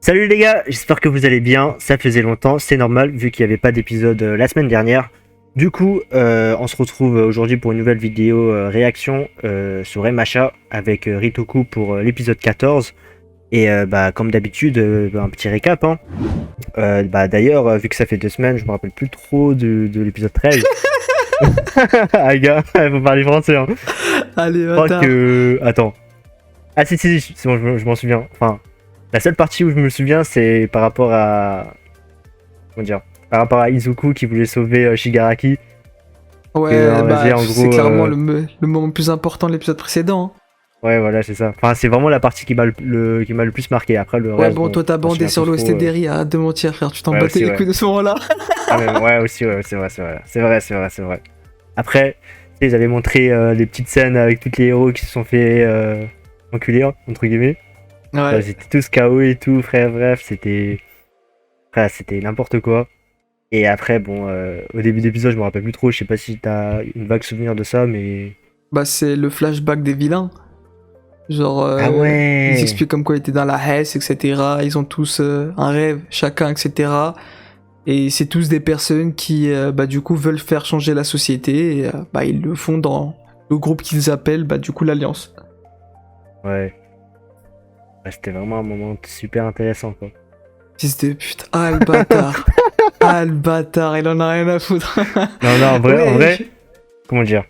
Salut les gars, j'espère que vous allez bien, ça faisait longtemps, c'est normal vu qu'il n'y avait pas d'épisode la semaine dernière. Du coup, on se retrouve aujourd'hui pour une nouvelle vidéo réaction sur MHA avec Ritoku pour l'épisode 14. Et comme d'habitude, un petit récap. Hein. D'ailleurs, vu que ça fait 2 semaines, je me rappelle plus trop de l'épisode 13. Ah gars, il faut parler français. Hein. Allez, Je crois bâtard. que... Attends. Ah si, c'est bon, je m'en souviens. Enfin, la seule partie où je me souviens, c'est par rapport à... Comment dire? Par rapport à Izuku qui voulait sauver Shigaraki. Ouais, Vas-y, en c'est gros... clairement le moment le plus important de l'épisode précédent. Ouais, voilà, c'est ça. Enfin, c'est vraiment la partie qui m'a le plus marqué. Après, le Ouais, reste... bon, toi t'as je m'en bandé souviens sur plus l'OST trop, d'Eri, arrête de mentir, frère, tu t'en Ouais, battais aussi, les ouais. couilles de ce moment-là. Ah, ouais, aussi, ouais, c'est vrai, c'est vrai. C'est vrai. Après, tu sais, ils avaient montré les petites scènes avec tous les héros qui se sont fait enculer, hein, entre guillemets. Ouais. Ils étaient tous KO et tout, frère, bref, c'était n'importe quoi. Et après, bon, au début d'épisode, je me rappelle plus trop, je sais pas si t'as une vague souvenir de ça, mais... Bah, c'est le flashback des vilains. Genre, Ah ils ouais. expliquent comme quoi ils étaient dans la Hesse, etc. Ils ont tous un rêve, chacun, etc. Et c'est tous des personnes qui, du coup, veulent faire changer la société. Et, ils le font dans le groupe qu'ils appellent, du coup, l'Alliance. Ouais. Ouais, c'était vraiment un moment super intéressant, quoi. Fils de pute, ah le bâtard. Ah le bâtard, il en a rien à foutre. Non, en Ouais, vrai, comment dire?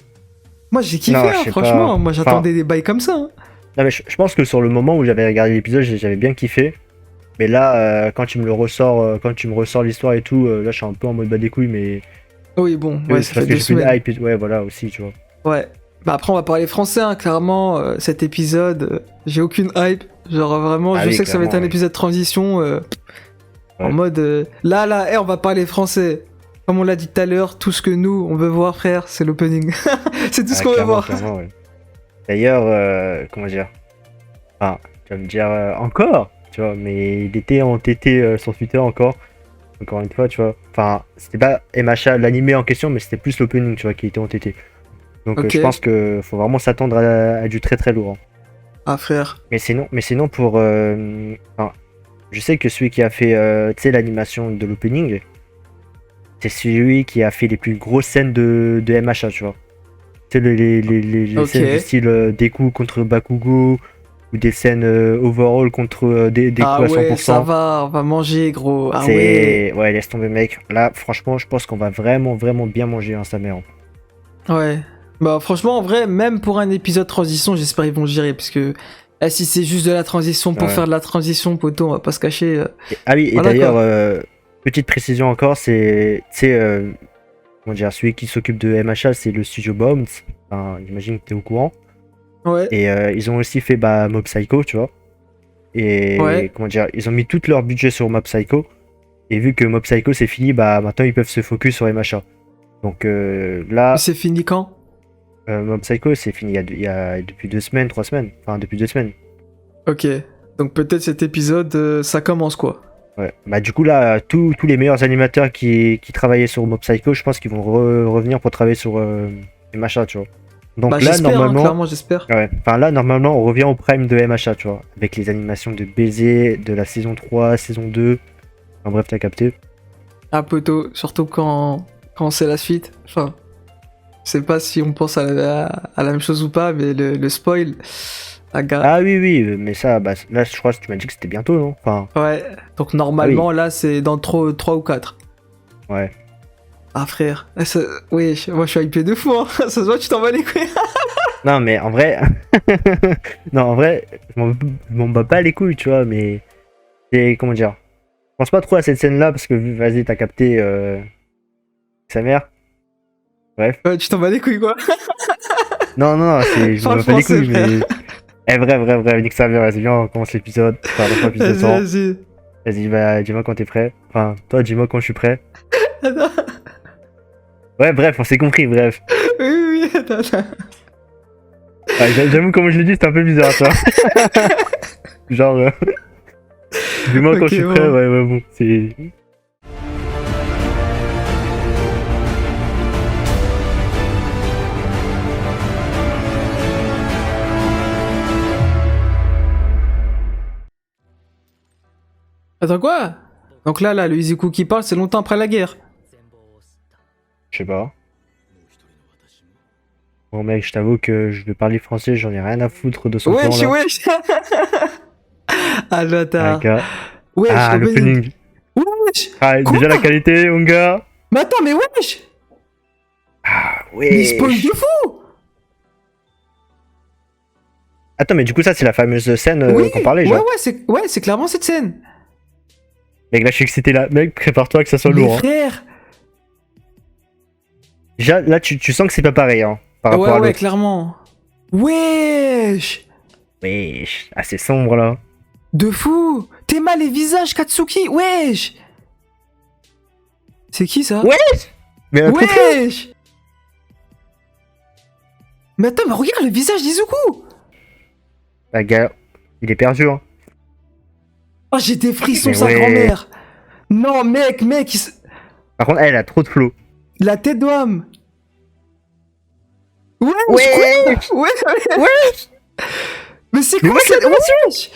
Moi j'ai kiffé, Non, hein, je sais franchement. pas. Moi j'attendais des bails comme ça. Hein. Non, mais je pense que sur le moment où j'avais regardé l'épisode, j'avais bien kiffé. Mais là, quand tu me le ressors, quand tu me ressors l'histoire et tout, là, je suis un peu en mode bas des couilles, mais... Oui, bon, ouais, c'est ça parce fait que 2 j'ai plus de semaines. hype, ouais, voilà, aussi, tu vois. Ouais. Bah après on va parler français, hein, clairement. Cet épisode, j'ai aucune hype. Genre vraiment, Ah je oui, sais que ça va être un clairement, oui. épisode transition. En Ouais. mode, on va parler français. Comme on l'a dit tout à l'heure, tout ce que nous, on veut voir, frère, c'est l'opening. C'est tout ce qu'on veut voir. Clairement, ouais. D'ailleurs, comment dire? Enfin, tu vas me dire encore, tu vois, mais il était entêté sur Twitter encore une fois, tu vois. Enfin, c'était pas MHA l'animé en question, mais c'était plus l'opening, tu vois, qui était entêté. Donc Ok. je pense que faut vraiment s'attendre à du très très lourd. Hein. Ah frère. Mais sinon pour, enfin, je sais que celui qui a fait, tu sais, l'animation de l'opening, c'est celui qui a fait les plus grosses scènes de MHA, tu vois. Tu sais, les Ok. scènes du style Deku contre Bakugo, ou des scènes overall contre Deku Ah à ouais, ça 100%. va, on va manger, gros. Ah ouais. C'est... Ouais, laisse tomber, mec. Là, franchement, je pense qu'on va vraiment, vraiment bien manger, hein, sa mère. Ouais. Bah franchement, en vrai, même pour un épisode transition, j'espère qu'ils vont gérer, parce que si c'est juste de la transition pour Ouais. faire de la transition, poto, on va pas se cacher. Ah oui, et Voilà, d'ailleurs, quoi. petite précision encore, c'est... Tu sais, comment dire, celui qui s'occupe de MHA, c'est le studio Bones. Enfin, j'imagine que t'es au courant. Ouais. Et ils ont aussi fait Mob Psycho, tu vois. Et Ouais. comment dire, ils ont mis tout leur budget sur Mob Psycho. Et vu que Mob Psycho c'est fini, maintenant ils peuvent se focus sur MHA. Donc Mais là, c'est fini quand? Mob Psycho c'est fini il y a depuis 2 semaines, 3 semaines. Enfin, depuis 2 semaines. Ok. Donc peut-être cet épisode, ça commence, quoi. Ouais. Bah, du coup, là, tous les meilleurs animateurs qui travaillaient sur Mob Psycho, je pense qu'ils vont revenir pour travailler sur MHA, tu vois. Donc Bah là, j'espère, hein, normalement. clairement, j'espère. Ouais. Enfin, là, normalement, on revient au prime de MHA, tu vois. Avec les animations de baiser de la saison 3, saison 2. Enfin, bref, t'as capté. Ah, poto, surtout quand c'est la suite. Enfin, je sais pas si on pense à la même chose ou pas, mais le spoil. Ah, gars. Ah oui, mais ça, là, je crois que tu m'as dit que c'était bientôt, non? Enfin, Ouais. Donc normalement, là, c'est dans 3 ou 4. ouais. Ah frère, oui, moi je suis hypé de fou, hein. Ça se voit, tu t'en bats les couilles. Non, mais en vrai, non, en vrai, je m'en bats pas les couilles, tu vois, mais c'est, comment dire, je pense pas trop à cette scène-là parce que, vas-y, t'as capté sa mère. Bref. Ouais, tu t'en bats les couilles, quoi. Non, je m'en Parle bats pas les français, couilles, frère. mais. Eh, bref, nique sa mère, vas-y, viens, on commence l'épisode. Ça va pas plus de Vas-y, temps. vas-y. Vas-y, dis-moi quand t'es prêt. Enfin, toi, dis-moi quand je suis prêt. Attends. Ouais, bref, on s'est compris, bref. Oui, attends. Ouais, j'avoue, comme je l'ai dit, c'était un peu bizarre, tu vois. Genre, dis-moi quand Ok, je suis prêt, bon. ouais, bon, c'est. Attends quoi? Donc là, le Izuku qui parle, c'est longtemps après la guerre. Je sais pas. Bon mec, je t'avoue que je vais parler français, j'en ai rien à foutre de son plan Wesh, là. wesh. Ah, le Ah, bâtard. gars. Wesh, Ah, opening. l'opening. Wesh. Ah, Quoi? déjà la qualité, mon gars. Mais attends, mais wesh. Ah, Mais il spoil de wesh. fou. Attends, mais du coup, ça, c'est la fameuse scène Oui, qu'on parlait, ouais, genre. ouais, c'est clairement cette scène. Mec, là, je suis excité là. Mec, prépare-toi que ça soit Mais lourd. Hein. frère. Déjà, là, tu sens que c'est pas pareil, hein, par rapport Ouais, à ouais, l'autre. clairement. Wesh. Wesh. Ah, c'est sombre là. De fou. T'es mal les visages, Katsuki. Wesh. C'est qui ça? Wesh. Mais trop trop. Wesh. Mais attends, mais regarde le visage d'Izuku. Ah, gars, il est perdu, hein. Oh, j'ai des frissons, Mais sa ouais. grand-mère. Non, mec, Par contre, elle a trop de flow. la tête d'homme. Wesh, Wesh. quoi? Ouais. Wesh. Mais c'est Mais quoi wesh, cette... Wesh.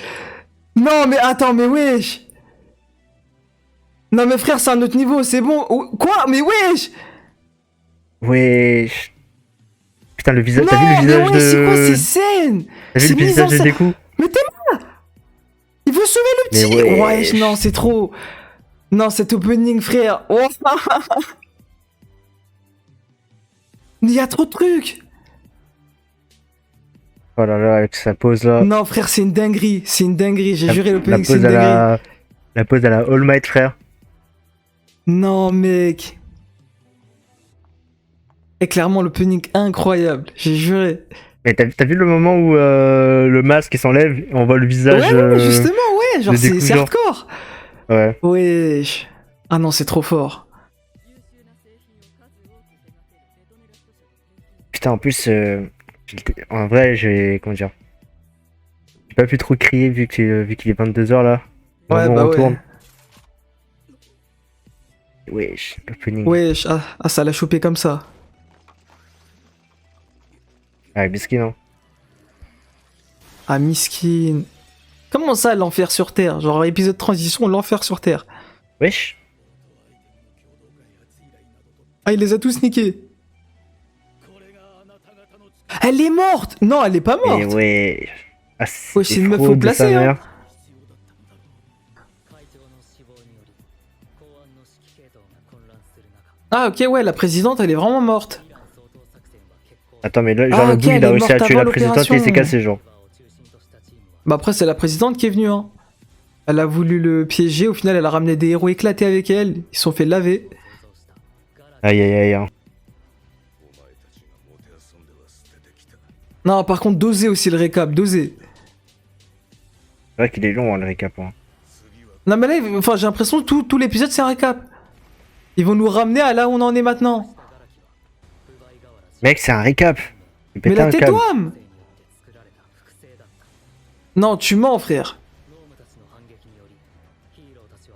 Non, mais attends, mais wesh. Non, mais frère, c'est un autre niveau, c'est bon. Quoi? Mais wesh. Wesh. Putain, le visage. Non, T'as vu le mais visage wesh, c'est quoi ces de. scènes? T'as vu C'est le mise en visage de scène. Deku? Mais t'es mal. Il veut sauver le Mais petit. wesh. Wesh, non, c'est trop. Non, cet opening, frère. Oh. Mais il y a trop de trucs. Oh là là, avec sa pose là. Non, frère, c'est une dinguerie. C'est une dinguerie. J'ai juré, La l'opening, c'est pose une à dinguerie. la pose à la All Might, frère. Non, mec. Et clairement, l'opening incroyable. J'ai juré. Mais t'as vu le moment où le masque il s'enlève et on voit le visage. Ouais, justement, ouais. Genre, de Deku, c'est genre. hardcore. Ouais. Wesh. Ah non, c'est trop fort. Putain, en plus, en vrai, j'ai. Comment dire? J'ai pas pu trop crier vu qu'il est 22h là. Ouais, Vraiment, bah on ouais. tourne. Wesh, l'opening. Wesh. Ah, ça l'a chopé comme ça. Ouais, biscuit, non? Ah, miskin. Comment ça, l'enfer sur Terre? Genre, épisode transition, l'enfer sur Terre. Wesh. Ah, il les a tous niqués. Elle est morte! Non, elle est pas morte! Et ouais. Ah, Ouais, c'est une meuf fraude au de placé, sa hein. mère. Ah, ok, ouais, la présidente, elle est vraiment morte. Attends, mais là, genre, Ah, le ok, bout, il elle a est réussi à morte tuer avant la présidente et il s'est l'opération. cassé, genre. Bah après, c'est la présidente qui est venue, hein. Elle a voulu le piéger, au final, elle a ramené des héros éclatés avec elle. Ils se sont fait laver. Aïe aïe aïe. Hein. Non, par contre, doser aussi le récap, doser. C'est vrai qu'il est long, hein, le récap. Hein. Non, mais là, enfin, j'ai l'impression que tout l'épisode, c'est un récap. Ils vont nous ramener à là où on en est maintenant. Mec, c'est un récap. Il Mais pète la un tête câble. d'homme! Non, tu mens, frère.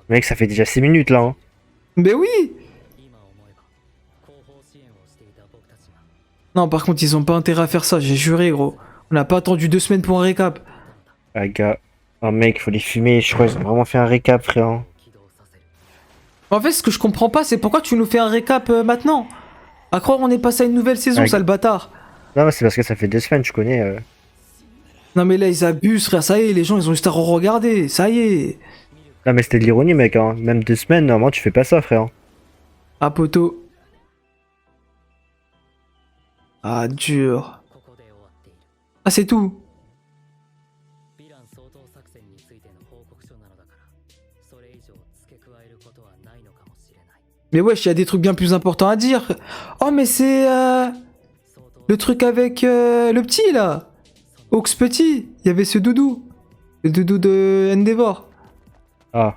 Mec, ça fait déjà 6 minutes là. Hein. Mais oui! Non, par contre, ils ont pas intérêt à faire ça, j'ai juré, gros. On n'a pas attendu 2 semaines pour un récap. Ah, gars. Oh, mec, faut les fumer. Je crois qu'ils ont vraiment fait un récap, frère. Hein. En fait, ce que je comprends pas, c'est pourquoi tu nous fais un récap maintenant. À croire on est passé à une nouvelle saison, Ouais. sale bâtard. Non, mais c'est parce que ça fait 2 semaines, tu connais. Non mais là, ils abusent, frère, ça y est, les gens, ils ont juste à re-regarder, ça y est. Non, mais c'était de l'ironie, mec. Hein. Même 2 semaines, normalement, tu fais pas ça, frère. Ah, poteau. Ah, dur. Ah, c'est tout. Mais wesh, il y a des trucs bien plus importants à dire. Oh, mais c'est le truc avec le petit, là. Ox petit. Il y avait ce doudou. Le doudou de Endeavor. Ah.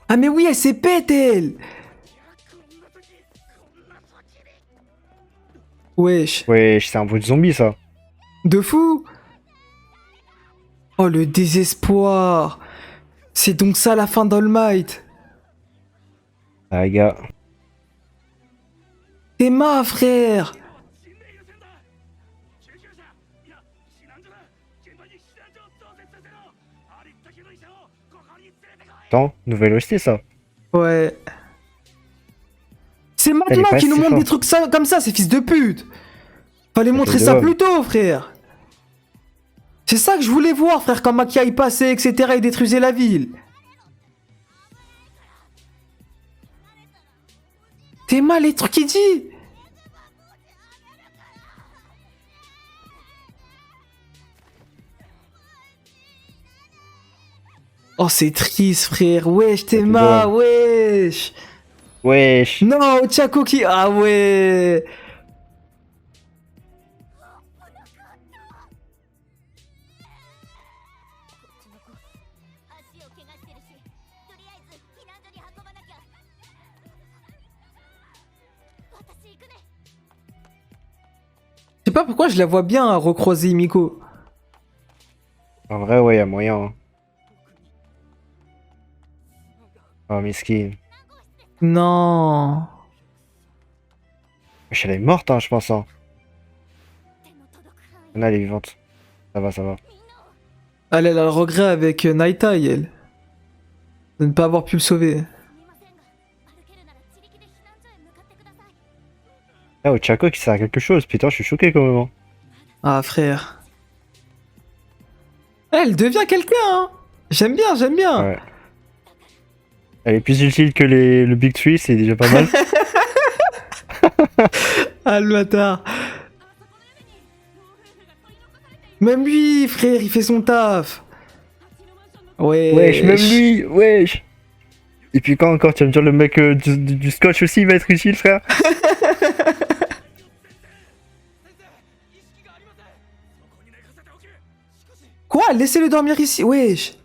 Ah, mais oui, elle s'est pète, elle. Wesh. Ouais, c'est un bruit de zombie, ça. De fou. Oh, le désespoir. C'est donc ça la fin d'All Might. Ah, gars. T'es ma frère. Attends, nouvelle OST ça. Ouais. C'est Elle est maintenant pas qu'ils nous si montrent des forte. trucs comme ça, ces fils de pute. Fallait montrer fait ça de plus tôt, frère. C'est ça que je voulais voir, frère, quand Makia y passait, etc. et détruisait la ville. T'es mal les trucs qu'il dit. Oh, c'est triste, frère. Wesh, fait Théma, de wesh. Wesh. Non, Ochako qui... Ah ouais. Je sais pas pourquoi je la vois bien recroiser Miko. En vrai, ouais, y a moyen. Hein. Oh, miskin. Non. Wesh, elle est morte, hein, je pense. Hein. Non, elle est vivante. Ça va, ça va. Elle a le regret avec Naitai, elle. De ne pas avoir pu le sauver. Ah, Ochako qui sert à quelque chose. Putain, je suis choqué quand même. Hein. Ah, frère. Elle devient quelqu'un, hein. J'aime bien, j'aime bien. Ouais. Elle est plus utile que le Big Tree, c'est déjà pas mal. Ah, le bâtard. Même lui, frère, il fait son taf. Ouais. Wesh, même lui, wesh. Et puis quand encore, tu vas me dire le mec du scotch aussi, il va être utile, frère. Quoi? Laissez-le dormir ici, wesh.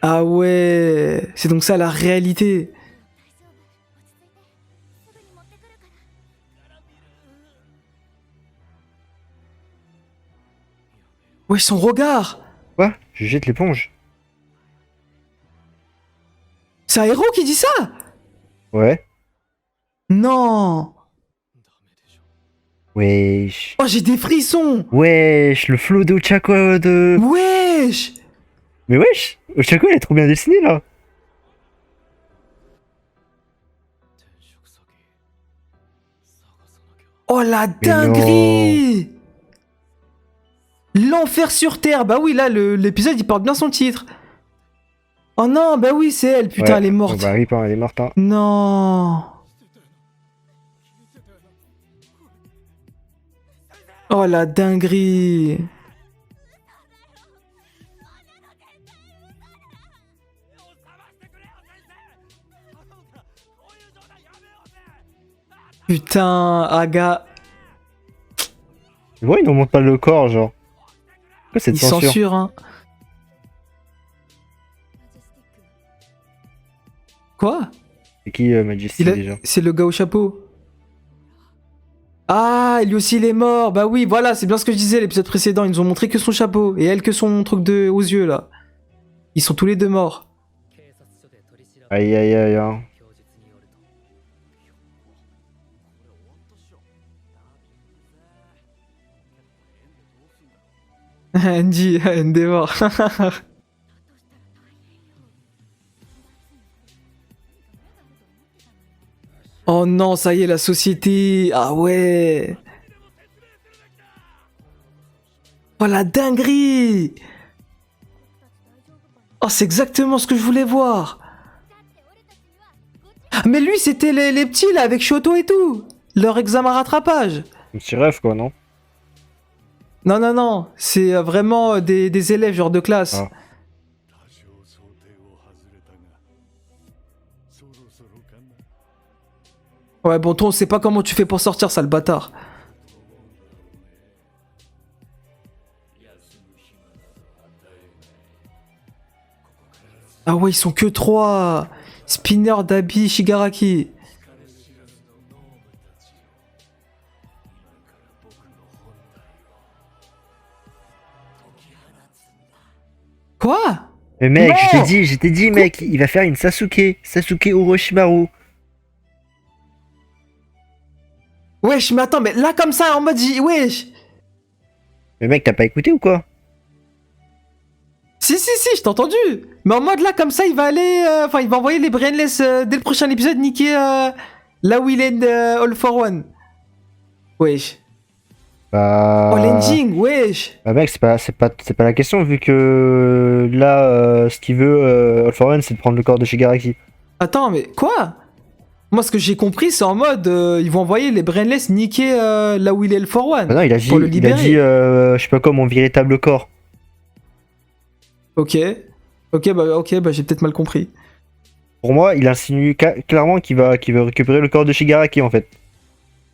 Ah ouais. C'est donc ça la réalité. Wesh, son regard. Quoi? Je jette l'éponge. C'est un héros qui dit ça? Ouais. Non. Wesh. Oh, j'ai des frissons. Wesh, le flow de Ochako de... Wesh. Mais wesh, Ochako, elle est trop bien dessinée, là. Oh la Mais dinguerie. L'enfer sur Terre. Bah oui, là, l'épisode, il porte bien son titre. Oh non, bah oui, c'est elle. Putain, Ouais. elle est morte. Oh, bah, rip, hein, elle est morte, hein. Non. Oh la dinguerie. Putain, Aga. Ouais, ils nous montrent pas le corps, genre. Pourquoi cette Il censure? censure, hein. Quoi? C'est qui Majesty déjà? C'est le gars au chapeau. Ah, lui aussi il est mort. Bah oui, voilà, c'est bien ce que je disais l'épisode précédent. Ils nous ont montré que son chapeau et elle que son truc aux yeux là. Ils sont tous les deux morts. Aïe aïe aïe. Hein. Andy, ND mort. Oh non, ça y est, la société. Ah ouais. Oh la dinguerie. Oh, c'est exactement ce que je voulais voir. Mais lui, c'était les petits là, avec Shoto et tout. Leur examen rattrapage. Un petit rêve, quoi, non? Non, non, non. C'est vraiment des élèves, genre de classe. Ah. Ouais, bon, toi, on sait pas comment tu fais pour sortir, sale bâtard. Ah ouais, ils sont que 3. Spinner, Dabi, Shigaraki. Quoi? Mais mec, Non je t'ai dit, mec, il va faire une Sasuke. Sasuke Orochimaru. Wesh, mais attends, mais là, comme ça, en mode... Wesh. Mais mec, t'as pas écouté ou quoi? Si, je t'ai entendu. Mais en mode là, comme ça, il va aller. Enfin, il va envoyer les Brainless dès le prochain épisode, niquer là où il est All for One. Wesh. Bah... Oh, l'ending, wesh. Bah mec, c'est pas la question, vu que là, ce qu'il veut, All for One, c'est de prendre le corps de Shigaraki. Attends, mais quoi? Moi, ce que j'ai compris, c'est en mode ils vont envoyer les Brainless niquer là où il est All for One. Bah non, il a dit, pour le libérer. je sais pas quoi, mon véritable corps. Ok, bah j'ai peut-être mal compris. Pour moi, il insinue clairement qu'il veut récupérer le corps de Shigaraki, en fait.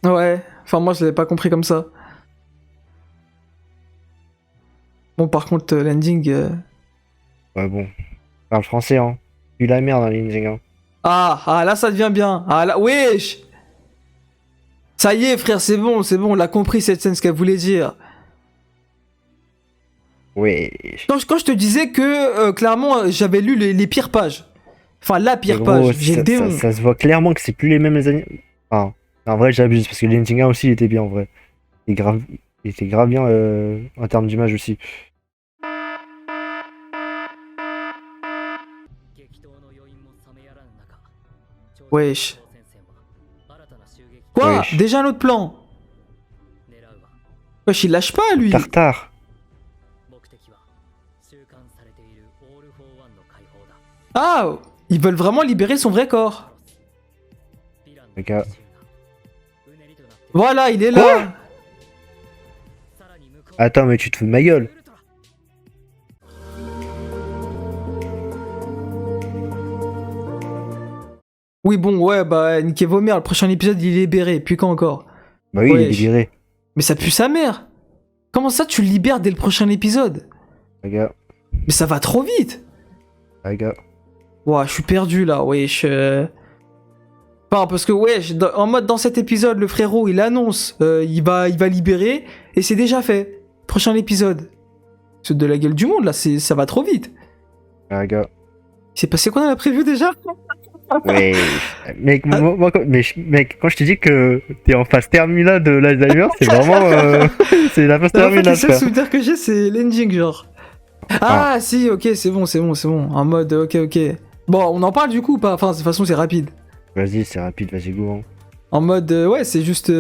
Ouais, enfin moi je l'avais pas compris comme ça. Bon par contre l'ending... Ouais, bon. Parle français, hein. Puis la merde, hein, l'ending, hein. Ah là ça devient bien. Ah là, wesh. Ça y est frère, c'est bon, on l'a compris cette scène, ce qu'elle voulait dire. Ouais. Quand je te disais que clairement j'avais lu les pires pages. Enfin la pire Mais gros, page, j'ai le démon. ça se voit clairement que c'est plus les mêmes années. Enfin, en vrai, j'abuse, parce que l'ending 1 aussi, il était bien, en vrai. Il était grave bien en termes d'image aussi. Wesh. Quoi? Wesh. Déjà un autre plan? Wesh, il lâche pas lui. Tartare. Ah, ils veulent vraiment libérer son vrai corps. Les gars. Voilà, il est là. Attends, mais tu te fous de ma gueule. Oui, bon, ouais, bah, niquez vos mères, le prochain épisode, il est libéré. Puis quand encore? Bah oui, il est Wesh. libéré. Mais ça pue sa mère. Comment ça, tu le libères dès le prochain épisode? Les gars. Mais ça va trop vite. Les gars. Ouah, je suis perdu là, wesh. Enfin, parce que, wesh, en mode dans cet épisode, le frérot, il annonce, il va libérer, et c'est déjà fait. Prochain épisode. C'est de la gueule du monde là, ça va trop vite. Les gars. Il s'est passé quoi dans la preview déjà? Ouais. Mec, mec, quand je te dis que t'es en phase terminale de l'Alzheimer, c'est vraiment. C'est la phase En fait, le terminale, seul frère. souvenir que j'ai, c'est l'ending, genre. Ah, si, ok, c'est bon. En mode, ok. Bon, on en parle du coup ou pas? Enfin, de toute façon, c'est rapide. Vas-y, c'est rapide, vas-y, go. Hein. En mode, ouais, c'est juste.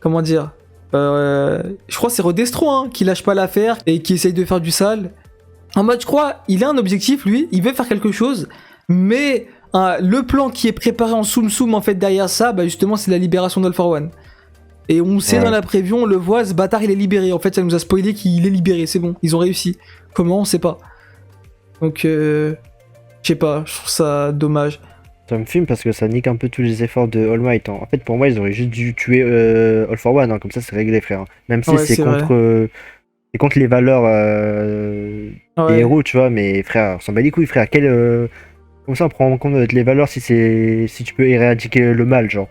Comment dire? Je crois que c'est Rodestro hein, qui lâche pas l'affaire et qui essaye de faire du sale. En mode, je crois, il a un objectif, lui, il veut faire quelque chose, mais le plan qui est préparé en soum en fait derrière ça, bah justement, c'est la libération d'All for One. Et on sait dans la preview, on le voit, ce bâtard il est libéré. En fait, ça nous a spoilé qu'il est libéré, c'est bon, ils ont réussi. Comment, on sait pas. Donc, je sais pas, je trouve ça dommage. Ça me fume parce que ça nique un peu tous les efforts de All Might. Hein. En fait, pour moi, ils auraient juste dû tuer All for One, hein. Comme ça, c'est réglé, frère. Même si c'est contre les valeurs des héros, tu vois. Mais frère, on s'en bat les couilles, frère. Comme ça, on prend en compte les valeurs si tu peux éradiquer le mal, genre.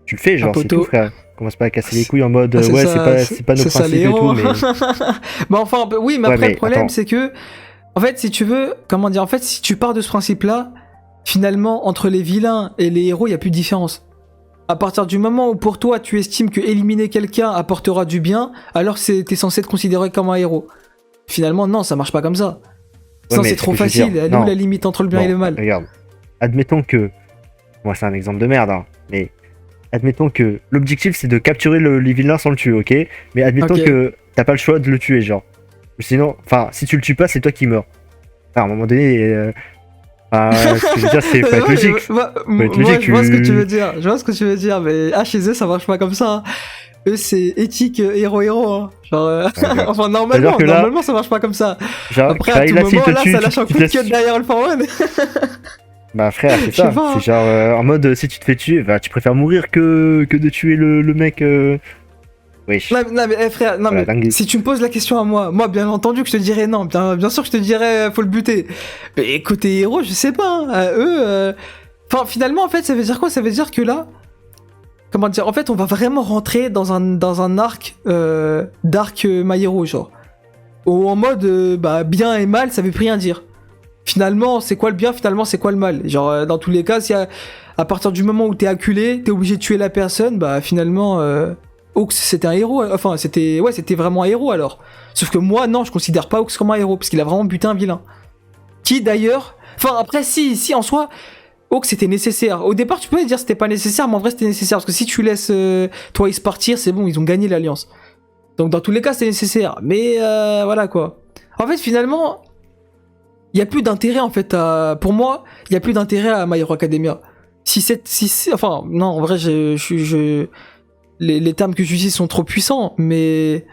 Tu le fais, genre, c'est tout, frère. Commence pas à casser les couilles en mode c'est pas nos principes et tout, mais. Bah, enfin, oui, mais ouais, après, mais le problème, attends. c'est que. En fait, si tu veux, comment dire, en fait, si tu pars de ce principe-là, finalement, entre les vilains et les héros, il n'y a plus de différence. À partir du moment où pour toi, tu estimes que éliminer quelqu'un apportera du bien, alors que t'es censé être considéré comme un héros. Finalement, non, ça marche pas comme ça. Sinon, c'est trop facile. Elle est où la limite entre le bien et le mal? Regarde, admettons que. Moi, c'est un exemple de merde, hein, mais. Admettons que l'objectif, c'est de capturer les vilains sans le tuer, ok? Mais admettons que t'as pas le choix de le tuer, genre. Sinon, enfin, si tu le tues pas, c'est toi qui meurs. Enfin, à un moment donné. Ce que je veux dire, c'est pas être logique. Je vois ce que tu veux dire. Je vois ce que tu veux dire, mais chez eux, ça marche pas comme ça. Hein. Eux, c'est éthique héros-héros. Hein. Genre, enfin, normalement, ça marche pas comme ça. Genre, après, à tout moment, là, ça lâche un coup de queue derrière All for One. Bah, frère, c'est ça. C'est genre, en mode, si tu te fais tuer, bah, tu préfères mourir que de tuer le mec. Wesh. Non, mais frère, non, voilà, mais si tu me poses la question à moi, bien entendu que je te dirais non. Bien sûr que je te dirais, faut le buter. Mais côté héros, je sais pas. Hein, eux. Enfin, finalement, en fait, ça veut dire quoi? Ça veut dire que là. Comment dire? En fait, on va vraiment rentrer dans un arc d'arc My Hero, genre. Où en mode, bien et mal, ça veut plus rien dire. Finalement, c'est quoi le bien? Finalement, c'est quoi le mal? Genre, dans tous les cas, à partir du moment où t'es acculé, t'es obligé de tuer la personne, bah finalement, Hawks c'était un héros, enfin c'était vraiment un héros alors. Sauf que moi non, je considère pas Hawks comme un héros parce qu'il a vraiment buté un vilain. Qui d'ailleurs, enfin après si en soi Hawks c'était nécessaire. Au départ tu pouvais dire que c'était pas nécessaire, mais en vrai c'était nécessaire parce que si tu laisses Twice partir, c'est bon, ils ont gagné l'alliance. Donc dans tous les cas c'était nécessaire. Mais voilà quoi. En fait finalement, il y a plus d'intérêt en fait pour moi, il y a plus d'intérêt à My Hero Academia. Enfin non en vrai les termes que j'utilise sont trop puissants, mais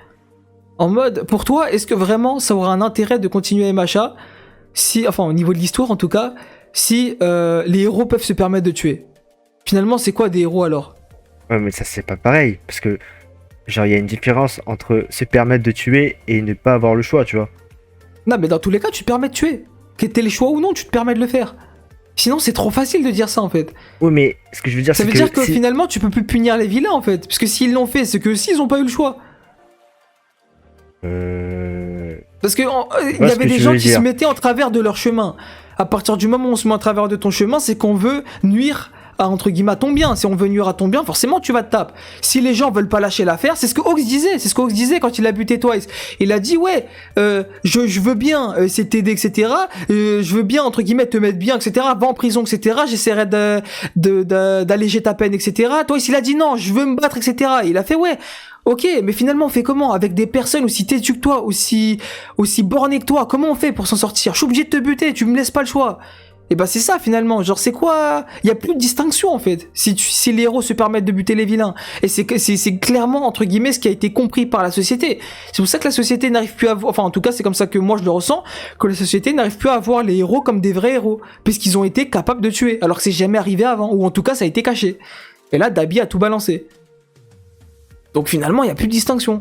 en mode, pour toi, est-ce que vraiment ça aura un intérêt de continuer MHA si, enfin au niveau de l'histoire en tout cas, si les héros peuvent se permettre de tuer? Finalement, c'est quoi des héros alors? Ouais, mais ça, c'est pas pareil. Parce que, genre, il y a une différence entre se permettre de tuer et ne pas avoir le choix, tu vois. Non, mais dans tous les cas, tu te permets de tuer. Que t'aies le choix ou non, tu te permets de le faire. Sinon, c'est trop facile de dire ça en fait. Oui, mais ce que je veux dire, Ça c'est veut que. dire que finalement, tu peux plus punir les vilains en fait. Parce que s'ils l'ont fait, c'est que s'ils ont pas eu le choix. Parce que il y avait des gens qui se mettaient en travers de leur chemin. À partir du moment où on se met en travers de ton chemin, c'est qu'on veut nuire à, entre guillemets, à ton bien. Si on veut nuire à ton bien, forcément tu vas te taper. Si les gens veulent pas lâcher l'affaire, c'est ce que Hawks disait quand il a buté Twice. Il a dit ouais, je veux bien t'aider, etc. Je veux bien entre guillemets te mettre bien, etc. Va en prison, etc. J'essaierai d'alléger ta peine, etc. Twice il a dit non, je veux me battre, etc. Il a fait ouais. Ok, mais finalement on fait comment avec des personnes aussi têtues que toi, aussi bornées que toi? Comment on fait pour s'en sortir? Je suis obligé de te buter, tu me laisses pas le choix. Et bah c'est ça finalement, genre c'est quoi? Il y a plus de distinction en fait. Si les héros se permettent de buter les vilains, et c'est clairement entre guillemets ce qui a été compris par la société. C'est pour ça que la société n'arrive plus à voir, enfin en tout cas c'est comme ça que moi je le ressens, que la société n'arrive plus à voir les héros comme des vrais héros, puisqu'ils ont été capables de tuer, alors que c'est jamais arrivé avant, ou en tout cas ça a été caché. Et là Dabi a tout balancé. Donc finalement, il n'y a plus de distinction.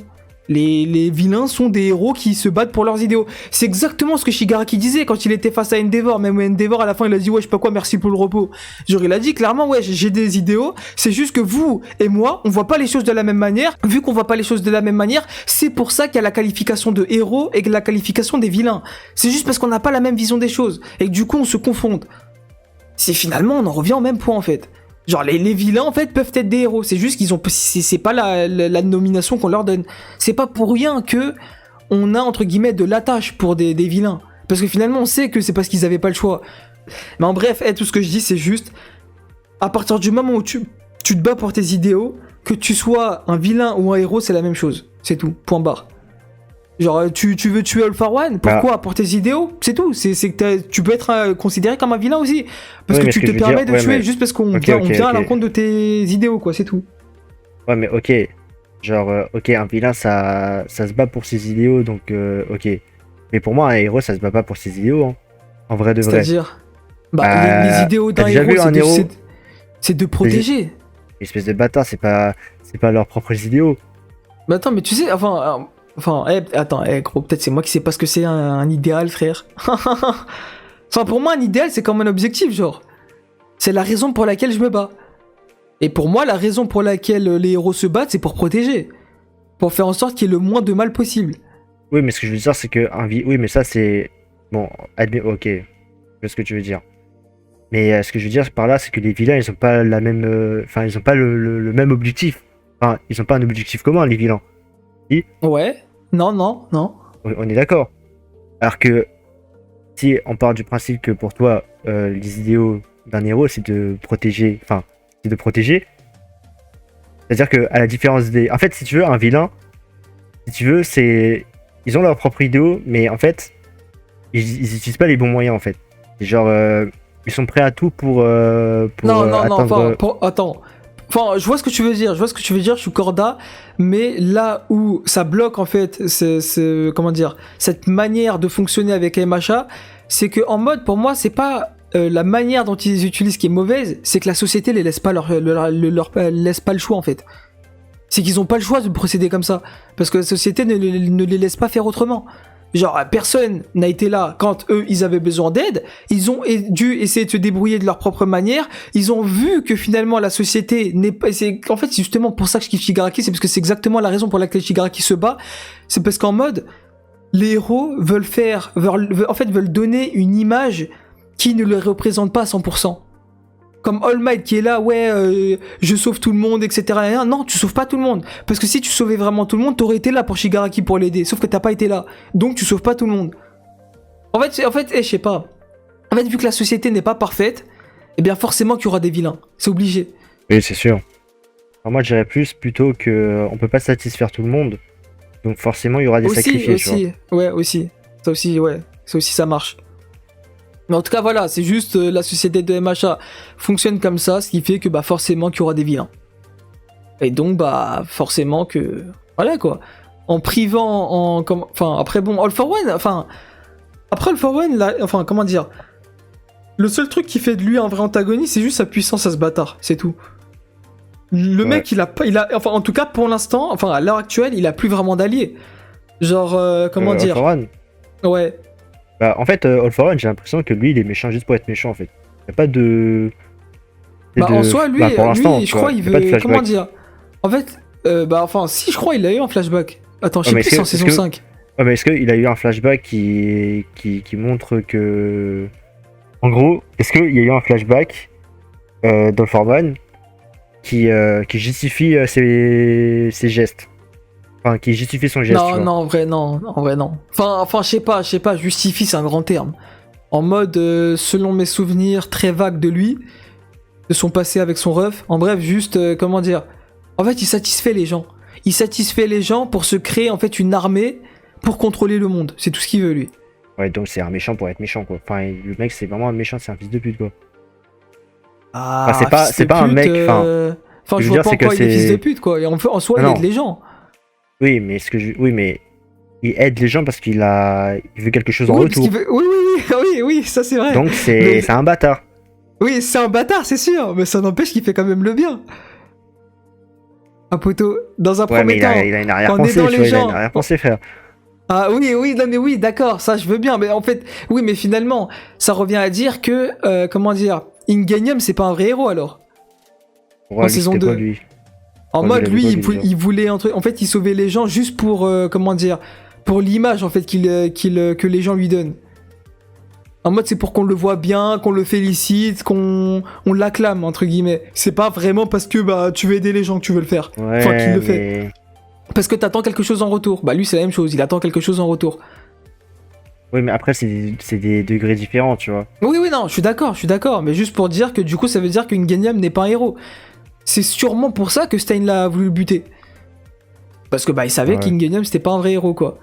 Les vilains sont des héros qui se battent pour leurs idéaux. C'est exactement ce que Shigaraki disait quand il était face à Endeavor. Même Endeavor, à la fin, il a dit « Ouais, je sais pas quoi, merci pour le repos. » Genre, il a dit clairement « Ouais, j'ai des idéaux. C'est juste que vous et moi, on voit pas les choses de la même manière. Vu qu'on voit pas les choses de la même manière, c'est pour ça qu'il y a la qualification de héros et la qualification des vilains. C'est juste parce qu'on n'a pas la même vision des choses. Et que du coup, on se confronte. C'est finalement, on en revient au même point, en fait. Genre les vilains en fait peuvent être des héros, c'est juste qu'ils ont c'est pas la nomination qu'on leur donne. C'est pas pour rien que on a entre guillemets de l'attache pour des vilains, parce que finalement on sait que c'est parce qu'ils avaient pas le choix. Mais en bref, tout ce que je dis c'est juste à partir du moment où tu te bats pour tes idéaux, que tu sois un vilain ou un héros, c'est la même chose. C'est tout, point barre. Genre, tu veux tuer All for One? Pourquoi? Pour tes idéaux? C'est tout. C'est que tu peux être considéré comme un vilain aussi. Parce que tu te permets de tuer juste parce qu'on vient à l'encontre de tes idéaux, quoi, c'est tout. Ouais, mais ok. Genre, ok, un vilain, ça se bat pour ses idéaux, donc ok. Mais pour moi, un héros, ça se bat pas pour ses idéaux, hein. En vrai de vrai. C'est-à-dire les idéaux d'un héros, c'est de protéger. Espèce de bâtard, c'est pas leurs propres idéaux. Mais attends, mais tu sais, attends, gros, peut-être c'est moi qui sais pas ce que c'est un idéal, frère. Enfin, pour moi, un idéal, c'est comme un objectif, genre. C'est la raison pour laquelle je me bats. Et pour moi, la raison pour laquelle les héros se battent, c'est pour protéger. Pour faire en sorte qu'il y ait le moins de mal possible. Oui, mais ce que je veux dire, c'est que oui, mais ça, c'est... Bon, ok, je vois ce que tu veux dire. Mais ce que je veux dire par là, c'est que les vilains, ils ont pas la même... Enfin, ils ont pas le même objectif. Enfin, ils ont pas un objectif commun, les vilains. Si? Ouais. Non. On est d'accord. Alors que si on part du principe que pour toi, les idéaux d'un héros, c'est de protéger. Enfin, c'est de protéger. C'est-à-dire que à la différence des. En fait, si tu veux, un vilain, si tu veux, c'est. Ils ont leurs propres idéaux, mais en fait, ils utilisent pas les bons moyens en fait. C'est genre, ils sont prêts à tout pour atteindre. Attends. Enfin, je vois ce que tu veux dire, je suis corda, mais là où ça bloque en fait, comment dire, cette manière de fonctionner avec MHA, c'est que en mode, pour moi, c'est pas la manière dont ils utilisent qui est mauvaise, c'est que la société les laisse pas leur laisse pas le choix en fait. C'est qu'ils ont pas le choix de procéder comme ça, parce que la société ne les laisse pas faire autrement. Genre, personne n'a été là quand eux, ils avaient besoin d'aide. Ils ont dû essayer de se débrouiller de leur propre manière. Ils ont vu que finalement, la société n'est pas... En fait, c'est justement pour ça que je kiffe Shigaraki. C'est parce que c'est exactement la raison pour laquelle Shigaraki se bat. C'est parce qu'en mode, les héros veulent donner une image qui ne les représente pas à 100%. comme All Might qui est là, ouais, je sauve tout le monde, etc. Non, tu sauves pas tout le monde. Parce que si tu sauvais vraiment tout le monde, t'aurais été là pour Shigaraki pour l'aider. Sauf que t'as pas été là. Donc tu sauves pas tout le monde. En fait, je sais pas. En fait, vu que la société n'est pas parfaite, eh bien forcément qu'il y aura des vilains. C'est obligé. Oui, c'est sûr. Alors moi, je dirais plus plutôt que on peut pas satisfaire tout le monde. Donc forcément, il y aura des sacrifiés, tu vois. Ouais, aussi. Ça aussi, ouais. Ça aussi, ça marche. Mais en tout cas, voilà, c'est juste la société de MHA fonctionne comme ça, ce qui fait que bah forcément qu'il y aura des vilains. Et donc, bah forcément que... Voilà, quoi. En privant, enfin, après, bon, All for One, enfin... Après All for One, là, enfin, comment dire... Le seul truc qui fait de lui un vrai antagoniste, c'est juste sa puissance à ce bâtard, c'est tout. Le mec, il a, enfin, en tout cas, pour l'instant, enfin, à l'heure actuelle, il a plus vraiment d'alliés. Genre, comment dire... All for One. Ouais. Bah, en fait, All for One, j'ai l'impression que lui, il est méchant juste pour être méchant, en fait. Il n'y a pas de... Bah, en soi, lui, pour l'instant, je crois, il veut... Comment dire? En fait, bah, enfin, si, je crois, il a eu un flashback. Attends, je sais plus, c'est en saison 5. Ouais, mais est-ce qu'il a eu un flashback qui montre que... En gros, est-ce qu'il y a eu un flashback d'All for One qui justifie ses gestes? Enfin, qui justifie son geste. Non, en vrai, non. Enfin, je sais pas, justifie, c'est un grand terme. En mode, selon mes souvenirs très vagues de lui, de son passé avec son ref, en bref, juste, comment dire... En fait, il satisfait les gens. Il satisfait les gens pour se créer, en fait, une armée pour contrôler le monde. C'est tout ce qu'il veut, lui. Ouais, donc c'est un méchant pour être méchant, quoi. Enfin, le mec, c'est vraiment un méchant, c'est un fils de pute, quoi. Ah, enfin, c'est pas un mec, enfin... Enfin, je vois pas en quoi il est fils de pute, quoi. Et en soi, il aide les gens. Oui, mais oui, mais il aide les gens parce qu'il veut quelque chose en retour. Oui, ça c'est vrai. Donc c'est un bâtard. Oui, c'est un bâtard, c'est sûr, mais ça n'empêche qu'il fait quand même le bien. Un poteau, dans un premier temps, il a une arrière-pensée, tu vois, il a une arrière-pensée, frère. Ah oui, non mais oui, d'accord, ça je veux bien, mais en fait, oui, mais finalement, ça revient à dire que, comment dire, Ingenium, c'est pas un vrai héros alors. Ouais, en saison 2. Lui. En mode, lui, il voulait en fait, il sauvait les gens juste pour, comment dire, pour l'image en fait que les gens lui donnent. En mode, c'est pour qu'on le voit bien, qu'on le félicite, qu'on l'acclame entre guillemets. C'est pas vraiment parce que bah tu veux aider les gens que tu veux le faire. Ouais, enfin, qu'il le fait. Parce que t'attends quelque chose en retour. Bah lui, c'est la même chose. Il attend quelque chose en retour. Oui, mais après, c'est des degrés différents, tu vois. Oui, non, je suis d'accord. Mais juste pour dire que du coup, ça veut dire qu'Ingenium n'est pas un héros. C'est sûrement pour ça que Stein l'a voulu le buter. Parce que bah il savait qu'Ingenium c'était pas un vrai héros, quoi.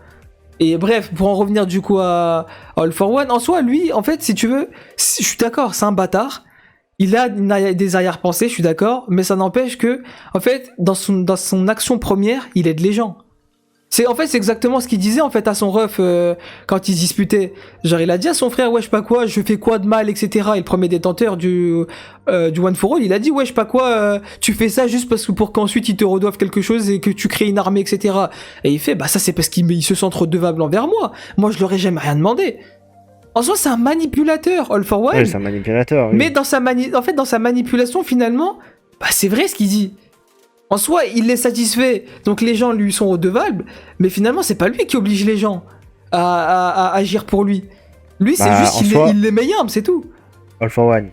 Et bref, pour en revenir du coup à All for One, en soi, lui, en fait, si tu veux, je suis d'accord, c'est un bâtard. Il a des arrière-pensées, je suis d'accord, mais ça n'empêche que, en fait, dans son action première, il aide les gens. C'est exactement ce qu'il disait en fait à son ref quand ils se disputaient. Genre il a dit à son frère ouais je sais pas quoi, je fais quoi de mal, etc. Et le premier détenteur du One for All, il a dit ouais je sais pas quoi, tu fais ça juste parce que pour qu'ensuite ils te redoivent quelque chose et que tu crées une armée, etc. Et il fait bah ça c'est parce qu'il se sent redevable envers moi. Moi je leur ai jamais rien demandé. En soi c'est un manipulateur, All for One. Ouais, c'est un manipulateur. Oui. Mais dans sa manipulation finalement, bah c'est vrai ce qu'il dit. En soi, il les satisfait, donc les gens lui sont redevables, mais finalement, c'est pas lui qui oblige les gens à agir pour lui. Lui, c'est juste qu'il les met yam, c'est tout. All for One,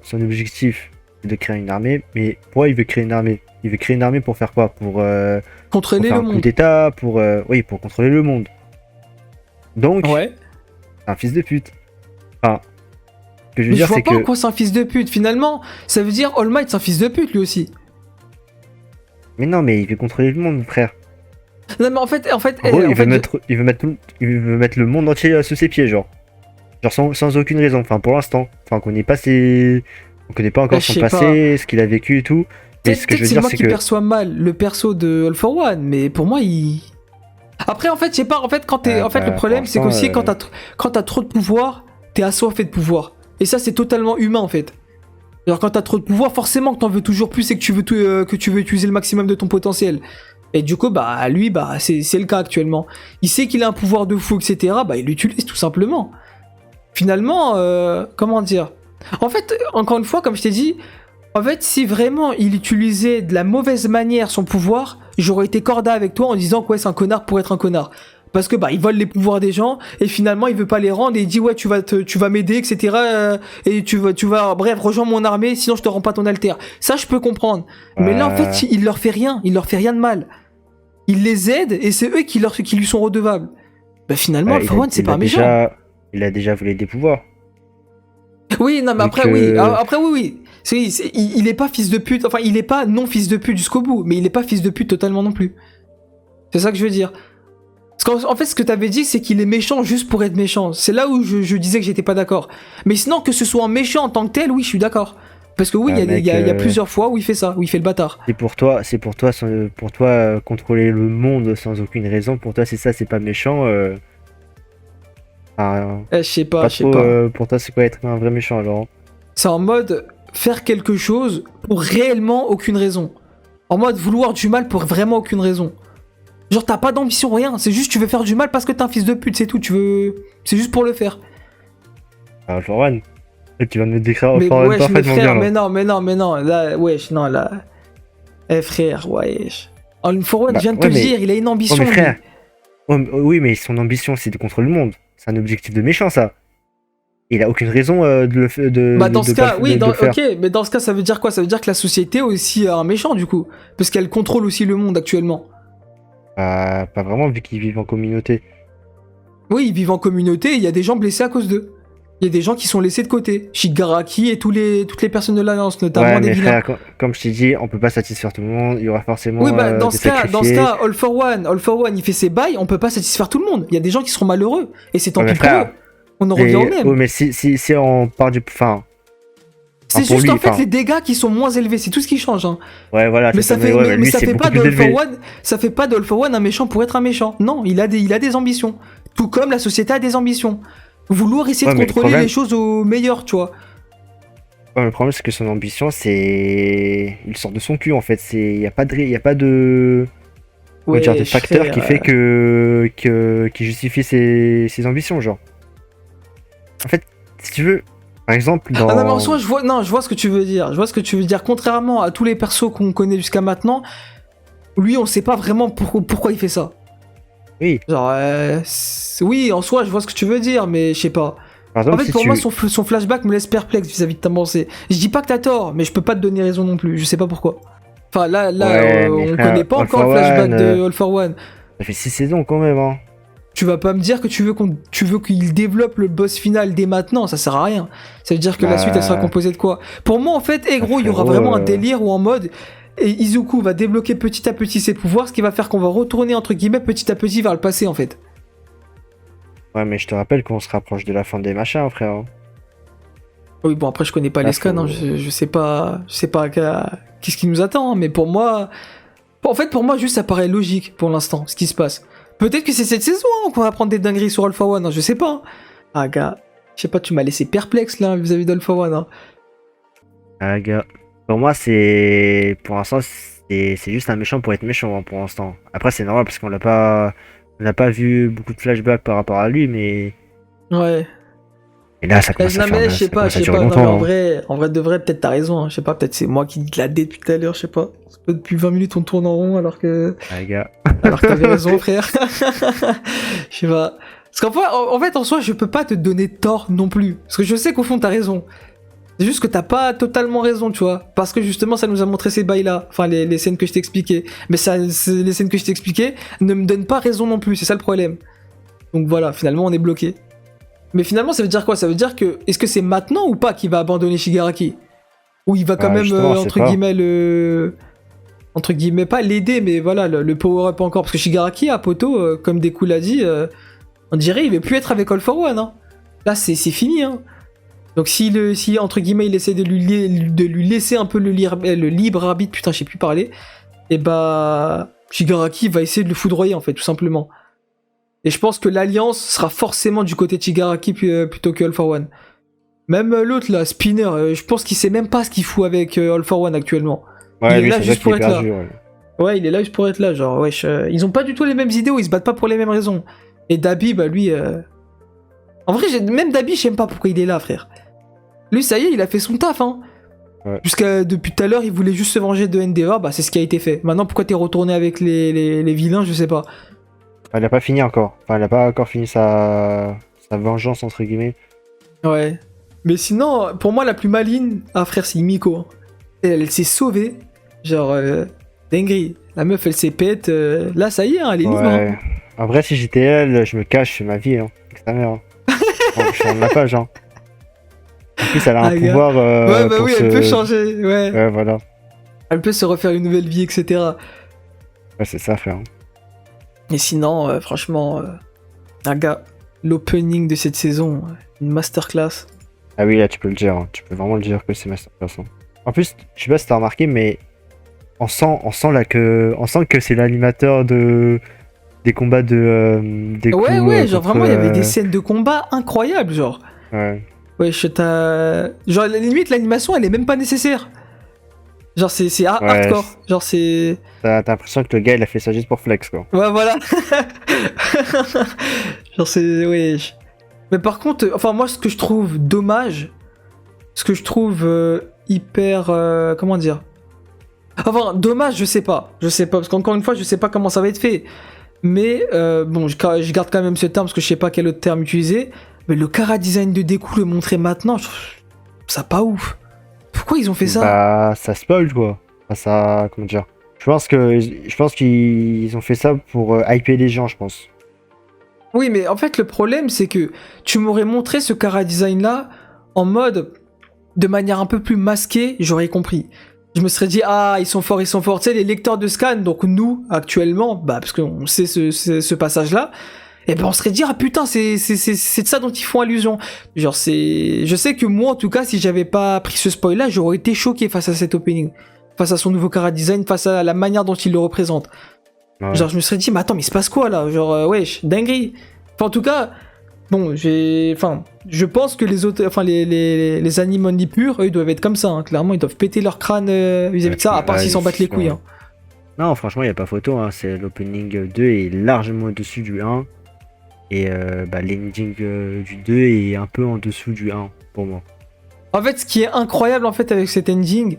son objectif, c'est de créer une armée, mais pourquoi il veut créer une armée? Il veut créer une armée pour faire quoi? Pour contrôler le monde. Coup d'État, pour contrôler le monde. Donc, c'est un fils de pute. Enfin, ce que je veux mais dire, je vois c'est pas en quoi c'est un fils de pute. Finalement, ça veut dire All Might, c'est un fils de pute, lui aussi. Mais non, mais il veut contrôler le monde, frère. Non, mais en fait, il veut mettre le monde entier sous ses pieds, genre sans aucune raison. Enfin, pour l'instant, on connaît pas encore son passé, ce qu'il a vécu et tout. Mais ce que je veux dire, c'est que perçoit mal le perso de All for One, mais pour moi, il. Après, en fait, je sais pas. En fait, le problème, c'est qu'aussi quand t'as trop de pouvoir, t'es assoiffé de pouvoir. Et ça, c'est totalement humain, en fait. Alors quand t'as trop de pouvoir, forcément que t'en veux toujours plus et que tu veux utiliser le maximum de ton potentiel. Et du coup, bah lui, bah c'est le cas actuellement. Il sait qu'il a un pouvoir de fou, etc. Bah il l'utilise tout simplement. Finalement, comment dire? En fait, encore une fois, comme je t'ai dit, en fait, si vraiment il utilisait de la mauvaise manière son pouvoir, j'aurais été corda avec toi en disant que ouais, c'est un connard pour être un connard. Parce que bah il vole les pouvoirs des gens et finalement il veut pas les rendre et il dit ouais tu vas m'aider etc et bref rejoins mon armée sinon je te rends pas ton alter. Ça je peux comprendre. Mais là en fait il leur fait rien de mal. Il les aide et c'est eux qui lui sont redevables. Bah finalement All For One c'est pas méchant. Il a déjà volé des pouvoirs. Oui non mais après oui. Il est pas fils de pute, enfin il est pas non fils de pute jusqu'au bout, mais il est pas fils de pute totalement non plus. C'est ça que je veux dire. Parce qu'en fait, ce que t'avais dit, c'est qu'il est méchant juste pour être méchant. C'est là où je disais que j'étais pas d'accord. Mais sinon, que ce soit un méchant en tant que tel, oui, je suis d'accord. Parce que oui, il y a plusieurs fois où il fait ça, où il fait le bâtard. Pour toi, contrôler le monde sans aucune raison, pour toi, c'est ça, c'est pas méchant. Je sais pas. Pour toi, c'est quoi être un vrai méchant alors? C'est en mode faire quelque chose pour réellement aucune raison. En mode vouloir du mal pour vraiment aucune raison. Genre t'as pas d'ambition, rien, c'est juste tu veux faire du mal parce que t'es un fils de pute, c'est tout, c'est juste pour le faire. All For One, tu vas me décrire All For One parfaitement bien. Mais non, là, wesh, non, là... frère, wesh. All For One, je viens de te le dire, il a une ambition. Oh, mais frère, oui, mais son ambition c'est de contrôler le monde, c'est un objectif de méchant ça. Il a aucune raison de le faire. Bah dans ce cas, oui, ok, mais dans ce cas ça veut dire quoi? Ça veut dire que la société est aussi un méchant du coup, parce qu'elle contrôle aussi le monde actuellement. Pas vraiment, vu qu'ils vivent en communauté. Oui, ils vivent en communauté et il y a des gens blessés à cause d'eux. Il y a des gens qui sont laissés de côté. Shigaraki et toutes les personnes de l'Alliance, notamment des vilains. Frère, comme je t'ai dit, on peut pas satisfaire tout le monde, il y aura forcément oui, bah, dans ce cas, All For One, il fait ses bails, on peut pas satisfaire tout le monde. Il y a des gens qui seront malheureux, et c'est tant pis pour eux. On en revient au même. Oui, mais si on part du... Enfin... C'est juste lui, en fait les dégâts qui sont moins élevés, c'est tout ce qui change. Hein. Ouais, voilà. Mais ça fait pas de All For One un méchant pour être un méchant. Non, il a des ambitions. Tout comme la société a des ambitions. Vouloir essayer de contrôler les choses au meilleur, tu vois. Ouais, le problème c'est que son ambition c'est... Il sort de son cul en fait. Il y a pas de facteur qui fait qui justifie ses ambitions, genre. En fait, si tu veux... Par exemple, Ah non, mais en soi, je vois ce que tu veux dire. Je vois ce que tu veux dire. Contrairement à tous les persos qu'on connaît jusqu'à maintenant, lui, on sait pas vraiment pourquoi il fait ça. Oui. Genre, oui, en soi, je vois ce que tu veux dire, mais je sais pas. Par exemple, en fait, pour moi, son flashback me laisse perplexe vis-à-vis de ta pensée. Je dis pas que t'as tort, mais je peux pas te donner raison non plus. Je sais pas pourquoi. Enfin, là, on connaît pas encore le flashback de All For One. Ça fait 6 saisons quand même, hein. Tu vas pas me dire que tu veux qu'il développe le boss final dès maintenant, ça sert à rien. Ça veut dire que la suite elle sera composée de quoi? Pour moi en fait, gros, il y aura vraiment un délire où en mode Izuku va débloquer petit à petit ses pouvoirs, ce qui va faire qu'on va retourner entre guillemets petit à petit vers le passé en fait. Ouais, mais je te rappelle qu'on se rapproche de la fin des machins, frère. Oui, bon après je connais pas les scans, hein, je sais pas qu'est-ce qui nous attend, hein, mais pour moi juste ça paraît logique pour l'instant ce qui se passe. Peut-être que c'est cette saison qu'on va prendre des dingueries sur All For One, hein, je sais pas. Ah gars, je sais pas, tu m'as laissé perplexe là vis-à-vis d'All For One. Hein. Ah gars, pour moi c'est... Pour l'instant c'est juste un méchant pour être méchant hein, pour l'instant. Après c'est normal parce qu'on n'a pas vu beaucoup de flashbacks par rapport à lui, mais... Ouais. Et là ça commence à faire... Je sais pas, non, mais en vrai de vrai, peut-être t'as raison, hein. Je sais pas, peut-être c'est moi qui dis de la dé depuis tout à l'heure, je sais pas. Depuis 20 minutes on tourne en rond alors que... Ah gars. Alors que t'avais raison frère. Je sais pas. Parce qu'en fait en soi je peux pas te donner tort non plus. Parce que je sais qu'au fond t'as raison. C'est juste que t'as pas totalement raison, tu vois. Parce que justement ça nous a montré ces bails là. Enfin les scènes que je t'expliquais. Mais les scènes que je t'expliquais ne me donnent pas raison non plus, c'est ça le problème. Donc voilà, finalement on est bloqué. Mais finalement, ça veut dire quoi? Ça veut dire que... Est-ce que c'est maintenant ou pas qu'il va abandonner Shigaraki? Ou il va quand même, entre guillemets, pas l'aider, mais voilà, le power-up encore. Parce que Shigaraki, à Poto, comme Deku l'a dit, on dirait il veut plus être avec All For One. Hein. Là, c'est fini. Hein. Donc si, entre guillemets, il essaie de lui laisser un peu le libre arbitre, putain, je sais plus parler, et bah... Shigaraki va essayer de le foudroyer, en fait, tout simplement. Et je pense que l'alliance sera forcément du côté de Shigaraki plutôt que All For One. Même l'autre là, Spinner, je pense qu'il sait même pas ce qu'il fout avec All For One actuellement. Ouais, il est là juste pour être là. Ouais, il est là juste pour être là, genre wesh. Ils ont pas du tout les mêmes idées, ils se battent pas pour les mêmes raisons. Et Dabi, bah lui... En vrai, même Dabi, je sais même pas pourquoi il est là, frère. Lui, ça y est, il a fait son taf, hein. Ouais. Depuis tout à l'heure, il voulait juste se venger de Endeavor, bah c'est ce qui a été fait. Maintenant, pourquoi t'es retourné avec les vilains, je sais pas. Elle a pas fini encore. Enfin, elle a pas encore fini sa vengeance, entre guillemets. Ouais. Mais sinon, pour moi, la plus maligne, ah frère, c'est Miko. Hein. Elle s'est sauvée. Genre, dinguerie. La meuf, elle s'est pète. Là, ça y est, hein, elle est libre. Hein. Ouais. En vrai, si j'étais elle, je me cache, je fais ma vie, hein. Avec sa mère. Hein. Je suis en la page, hein. En plus, elle a un Ah, gars. pouvoir Ouais, bah pour oui, se... elle peut changer. Ouais. Ouais, voilà. Elle peut se refaire une nouvelle vie, etc. Ouais, c'est ça, frère. Et sinon, franchement, un gars, l'opening de cette saison, une masterclass. Ah oui, là, tu peux le dire. Hein. Tu peux vraiment le dire que c'est masterclass. Hein. En plus, je sais pas si t'as remarqué, mais on sent que c'est l'animateur des combats des Ouais, coups ouais, genre contre. vraiment, il y avait des scènes de combat incroyables, genre. Ouais. Ouais, genre, à la limite, l'animation, elle est même pas nécessaire. Genre, c'est Ouais. hardcore. Genre, c'est. T'as l'impression que le gars, il a fait ça juste pour flex, quoi. Ouais, voilà. Genre, c'est. Ouais. Mais par contre, enfin, moi, ce que je trouve dommage, ce que je trouve hyper. Comment dire? Enfin, dommage, je sais pas. Je sais pas, parce qu'encore une fois, je sais pas comment ça va être fait. Mais, bon, je garde quand même ce terme, parce que je sais pas quel autre terme utiliser. Mais le Kara design de Deku le montrer maintenant, je trouve ça pas ouf. Pourquoi ils ont fait ça? Bah, ça spoil, quoi. Enfin, ça. Comment dire? Je pense qu'ils ont fait ça pour hyper les gens, je pense. Oui, mais en fait, le problème, c'est que tu m'aurais montré ce Kara design là en mode de manière un peu plus masquée, j'aurais compris. Je me serais dit, ah, ils sont forts, ils sont forts. Tu sais, les lecteurs de scan, donc nous, actuellement, bah, parce qu'on sait ce passage-là, et ben on serait dit, ah putain, c'est de ça dont ils font allusion. Genre, c'est. Je sais que moi, en tout cas, si j'avais pas pris ce spoil-là, j'aurais été choqué face à cet opening. Face à son nouveau Kara design, face à la manière dont il le représente. Ouais. Genre, je me serais dit, mais attends, mais il se passe quoi là? Genre, wesh, dinguerie. Enfin, en tout cas, bon, Enfin, je pense que les autres. Enfin, les animes purs, eux, ils doivent être comme ça. Hein. Clairement, ils doivent péter leur crâne vis-à-vis de ça, à part s'ils s'en battent les couilles. Hein. Non, franchement, il n'y a pas photo. Hein. C'est l'opening 2 est largement au-dessus du 1. Et bah, l'ending du 2 est un peu en dessous du 1 pour moi. En fait, ce qui est incroyable en fait avec cet ending,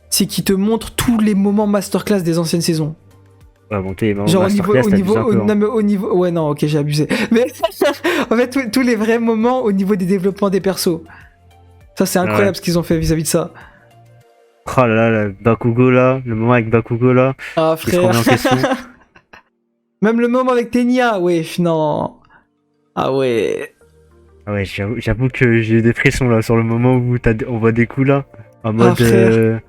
c'est qu'il te montre tous les moments masterclass des anciennes saisons. Ouais, bon, t'es Genre masterclass, t'abuses un peu, hein. non, mais au niveau, ouais non, ok j'ai abusé. Mais en fait tous les vrais moments au niveau des développements des persos. Ça c'est incroyable Ouais. ce qu'ils ont fait vis-à-vis de ça. Oh là là, Bakugo là, le moment avec Bakugo là, Ah qui se remet frère. en question. Même le moment avec Tenya, ouais non. Ah ouais. Ah ouais, j'avoue que j'ai eu des frissons là sur le moment où on voit des coups là, en Ah mode frère.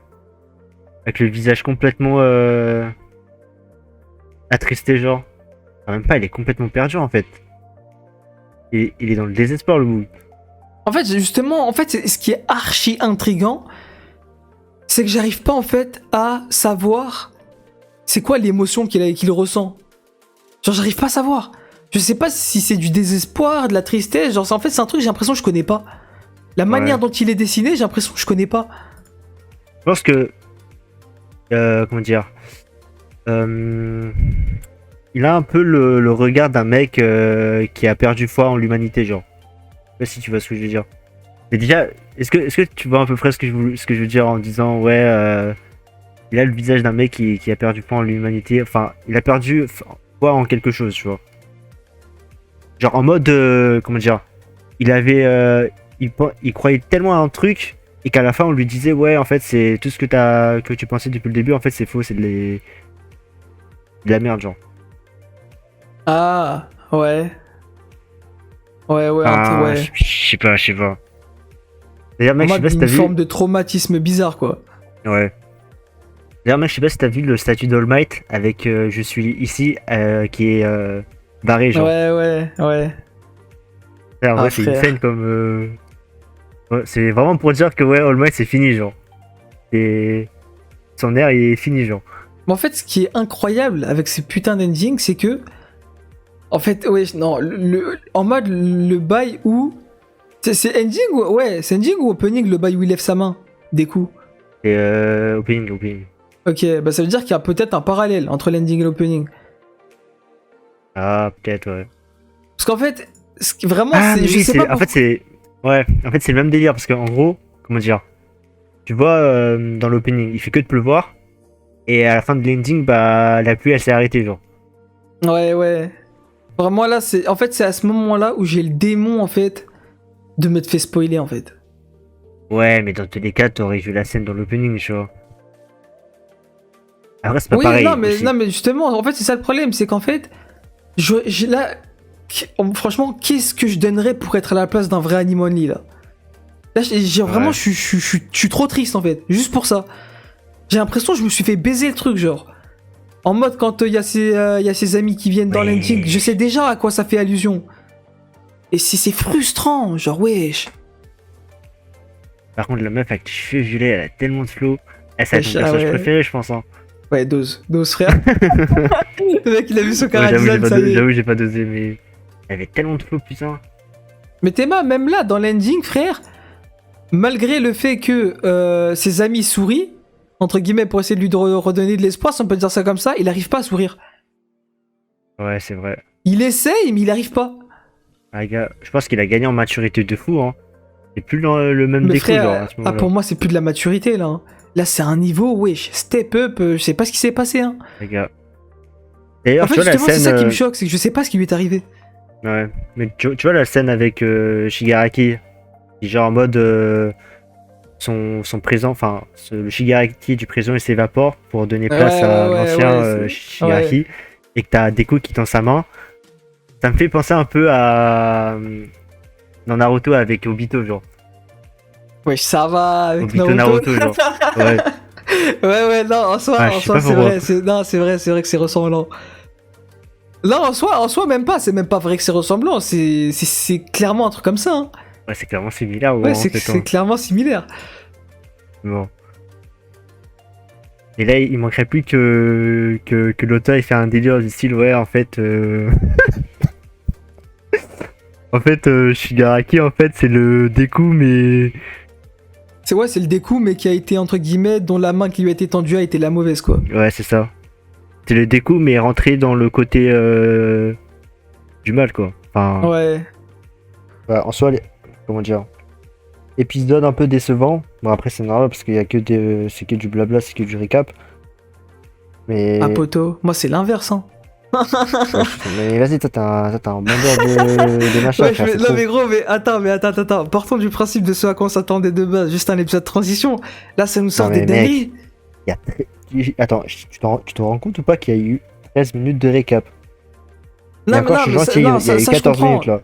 avec le visage complètement attristé genre. Enfin, même pas, il est complètement perdu en fait. Il est dans le désespoir le bout. En fait justement, en fait ce qui est archi intriguant, c'est que j'arrive pas en fait à savoir c'est quoi l'émotion qu'il ressent. Genre j'arrive pas à savoir. Je sais pas si c'est du désespoir, de la tristesse, genre en fait c'est un truc j'ai l'impression que je connais pas. La manière dont il est dessiné, j'ai l'impression que je connais pas. Je pense que comment dire, il a un peu le regard d'un mec qui a perdu foi en l'humanité genre. Je sais pas si tu vois ce que je veux dire. Mais déjà, est-ce que tu vois à peu près ce que je veux dire en disant ouais, il a le visage d'un mec qui a perdu foi en l'humanité. Enfin, il a perdu foi en quelque chose, tu vois. Genre en mode comment dire, il avait il croyait tellement à un truc et qu'à la fin on lui disait ouais en fait c'est tout ce que tu pensais depuis le début en fait c'est faux, c'est de la merde genre. Ah, ouais. Ouais, ouais, Ah, ouais. je sais pas. D'ailleurs mec, En je sais mode pas si une t'as vu. forme de traumatisme bizarre, quoi. Ouais. D'ailleurs mec, je sais pas si t'as vu le statut d'All Might avec je suis ici qui est barré genre. Ouais, ouais, ouais. En Ah, vrai c'est une frère. scène comme ouais, c'est vraiment pour dire que ouais All Might c'est fini genre. Et son air il est fini genre. Mais en fait, ce qui est incroyable avec ces putains d'endings, c'est que. En fait, ouais, non, en mode le bail où. C'est ending ou. Ouais, c'est ending ou opening le bail où il lève sa main des coups. Et opening. Ok, bah ça veut dire qu'il y a peut-être un parallèle entre l'ending et l'opening. Ah, peut-être, ouais. Parce qu'en fait, vraiment, Ah, c'est. mais Je oui, sais pas en fait, pourquoi. c'est. Ouais, en fait, c'est le même délire parce qu'en gros, comment dire, tu vois, dans l'opening, il fait que de pleuvoir et à la fin de l'ending, bah, la pluie elle s'est arrêtée, genre. Ouais, ouais. Vraiment là, c'est à ce moment-là où j'ai le démon en fait de m'être fait spoiler en fait. Ouais, mais dans tous les cas, t'aurais vu la scène dans l'opening, tu vois. Après, c'est pas Oui, pareil. non, mais justement, en fait, c'est ça le problème, c'est qu'en fait, là, franchement, qu'est-ce que je donnerais pour être à la place d'un vrai Anime Only là? Là, vraiment, Ouais. je suis trop triste en fait, juste pour ça. J'ai l'impression que je me suis fait baiser le truc, genre. En mode, quand il y a ses amis qui viennent dans Ouais. l'ending, je sais déjà à quoi ça fait allusion. Et c'est frustrant, genre, wesh. Par contre, la meuf avec les cheveux violets, elle a tellement de flow. Elle, c'est ton personnage préféré, je pense. Hein. Ouais, dose frère. Le mec, il a vu son Ouais, chara-design, ça y est. j'avoue, j'ai pas dosé, mais elle avait tellement de flow, putain. Mais Théma, même là, dans l'ending, frère, malgré le fait que ses amis sourient, entre guillemets, pour essayer de lui redonner de l'espoir, si on peut dire ça comme ça, il arrive pas à sourire. Ouais, c'est vrai. Il essaye, mais il arrive pas. Ah, gars, je pense qu'il a gagné en maturité de fou, hein. C'est plus le même Mais déco, frère, genre, à ce moment-là. pour moi, c'est plus de la maturité, là. Hein. Là, c'est un niveau, wesh, step up, je sais pas ce qui s'est passé, hein. Les gars. D'ailleurs, En fait, tu vois la justement, c'est scène. ça qui me choque, c'est que je sais pas ce qui lui est arrivé. Ouais, mais tu vois la scène avec Shigaraki, qui genre en mode son présent, enfin le Shigaraki du présent il s'évapore pour donner place à l'ancien Shigaraki, et que t'as Deku qui tend sa main. Ça me fait penser un peu à dans Naruto avec Obito, genre. Wesh, ça va avec Obito Naruto, genre. Ouais. ouais, non, en soi, Ouais, c'est vrai, c'est vrai que c'est ressemblant. Là, en soi, même pas, c'est même pas vrai que c'est ressemblant, c'est clairement un truc comme ça. Hein. Ouais, c'est clairement similaire. Ouais, c'est clairement similaire. Bon. Et là, il manquerait plus que l'auteur il fait un délire du style, ouais, en fait. En fait, Shigaraki, en fait, c'est le Deku, mais. C'est le Deku, mais qui a été, entre guillemets, dont la main qui lui a été tendue a été la mauvaise, quoi. Ouais, c'est ça. C'est le Deku, mais rentré dans le côté du mal, quoi. Enfin, Ouais. bah, en soi, comment dire, épisode un peu décevant. Bon, après, c'est normal parce qu'il y a c'est que du blabla, c'est que du récap. Mais. Ah, poto. Moi, c'est l'inverse, hein. Ouais, mais vas-y, toi, t'as un bandeur de machin. Ouais, frère, c'est non, trop. mais gros, mais attends. Partons du principe de ce à quoi on s'attendait de base. Juste un épisode de transition. Là, ça nous sort Non, des mais mec, dingueries. Attends, tu te rends compte ou pas qu'il y a eu 13 minutes de récap? Et Non, encore, je suis gentil, il y a eu ça, je 14 comprends. minutes là.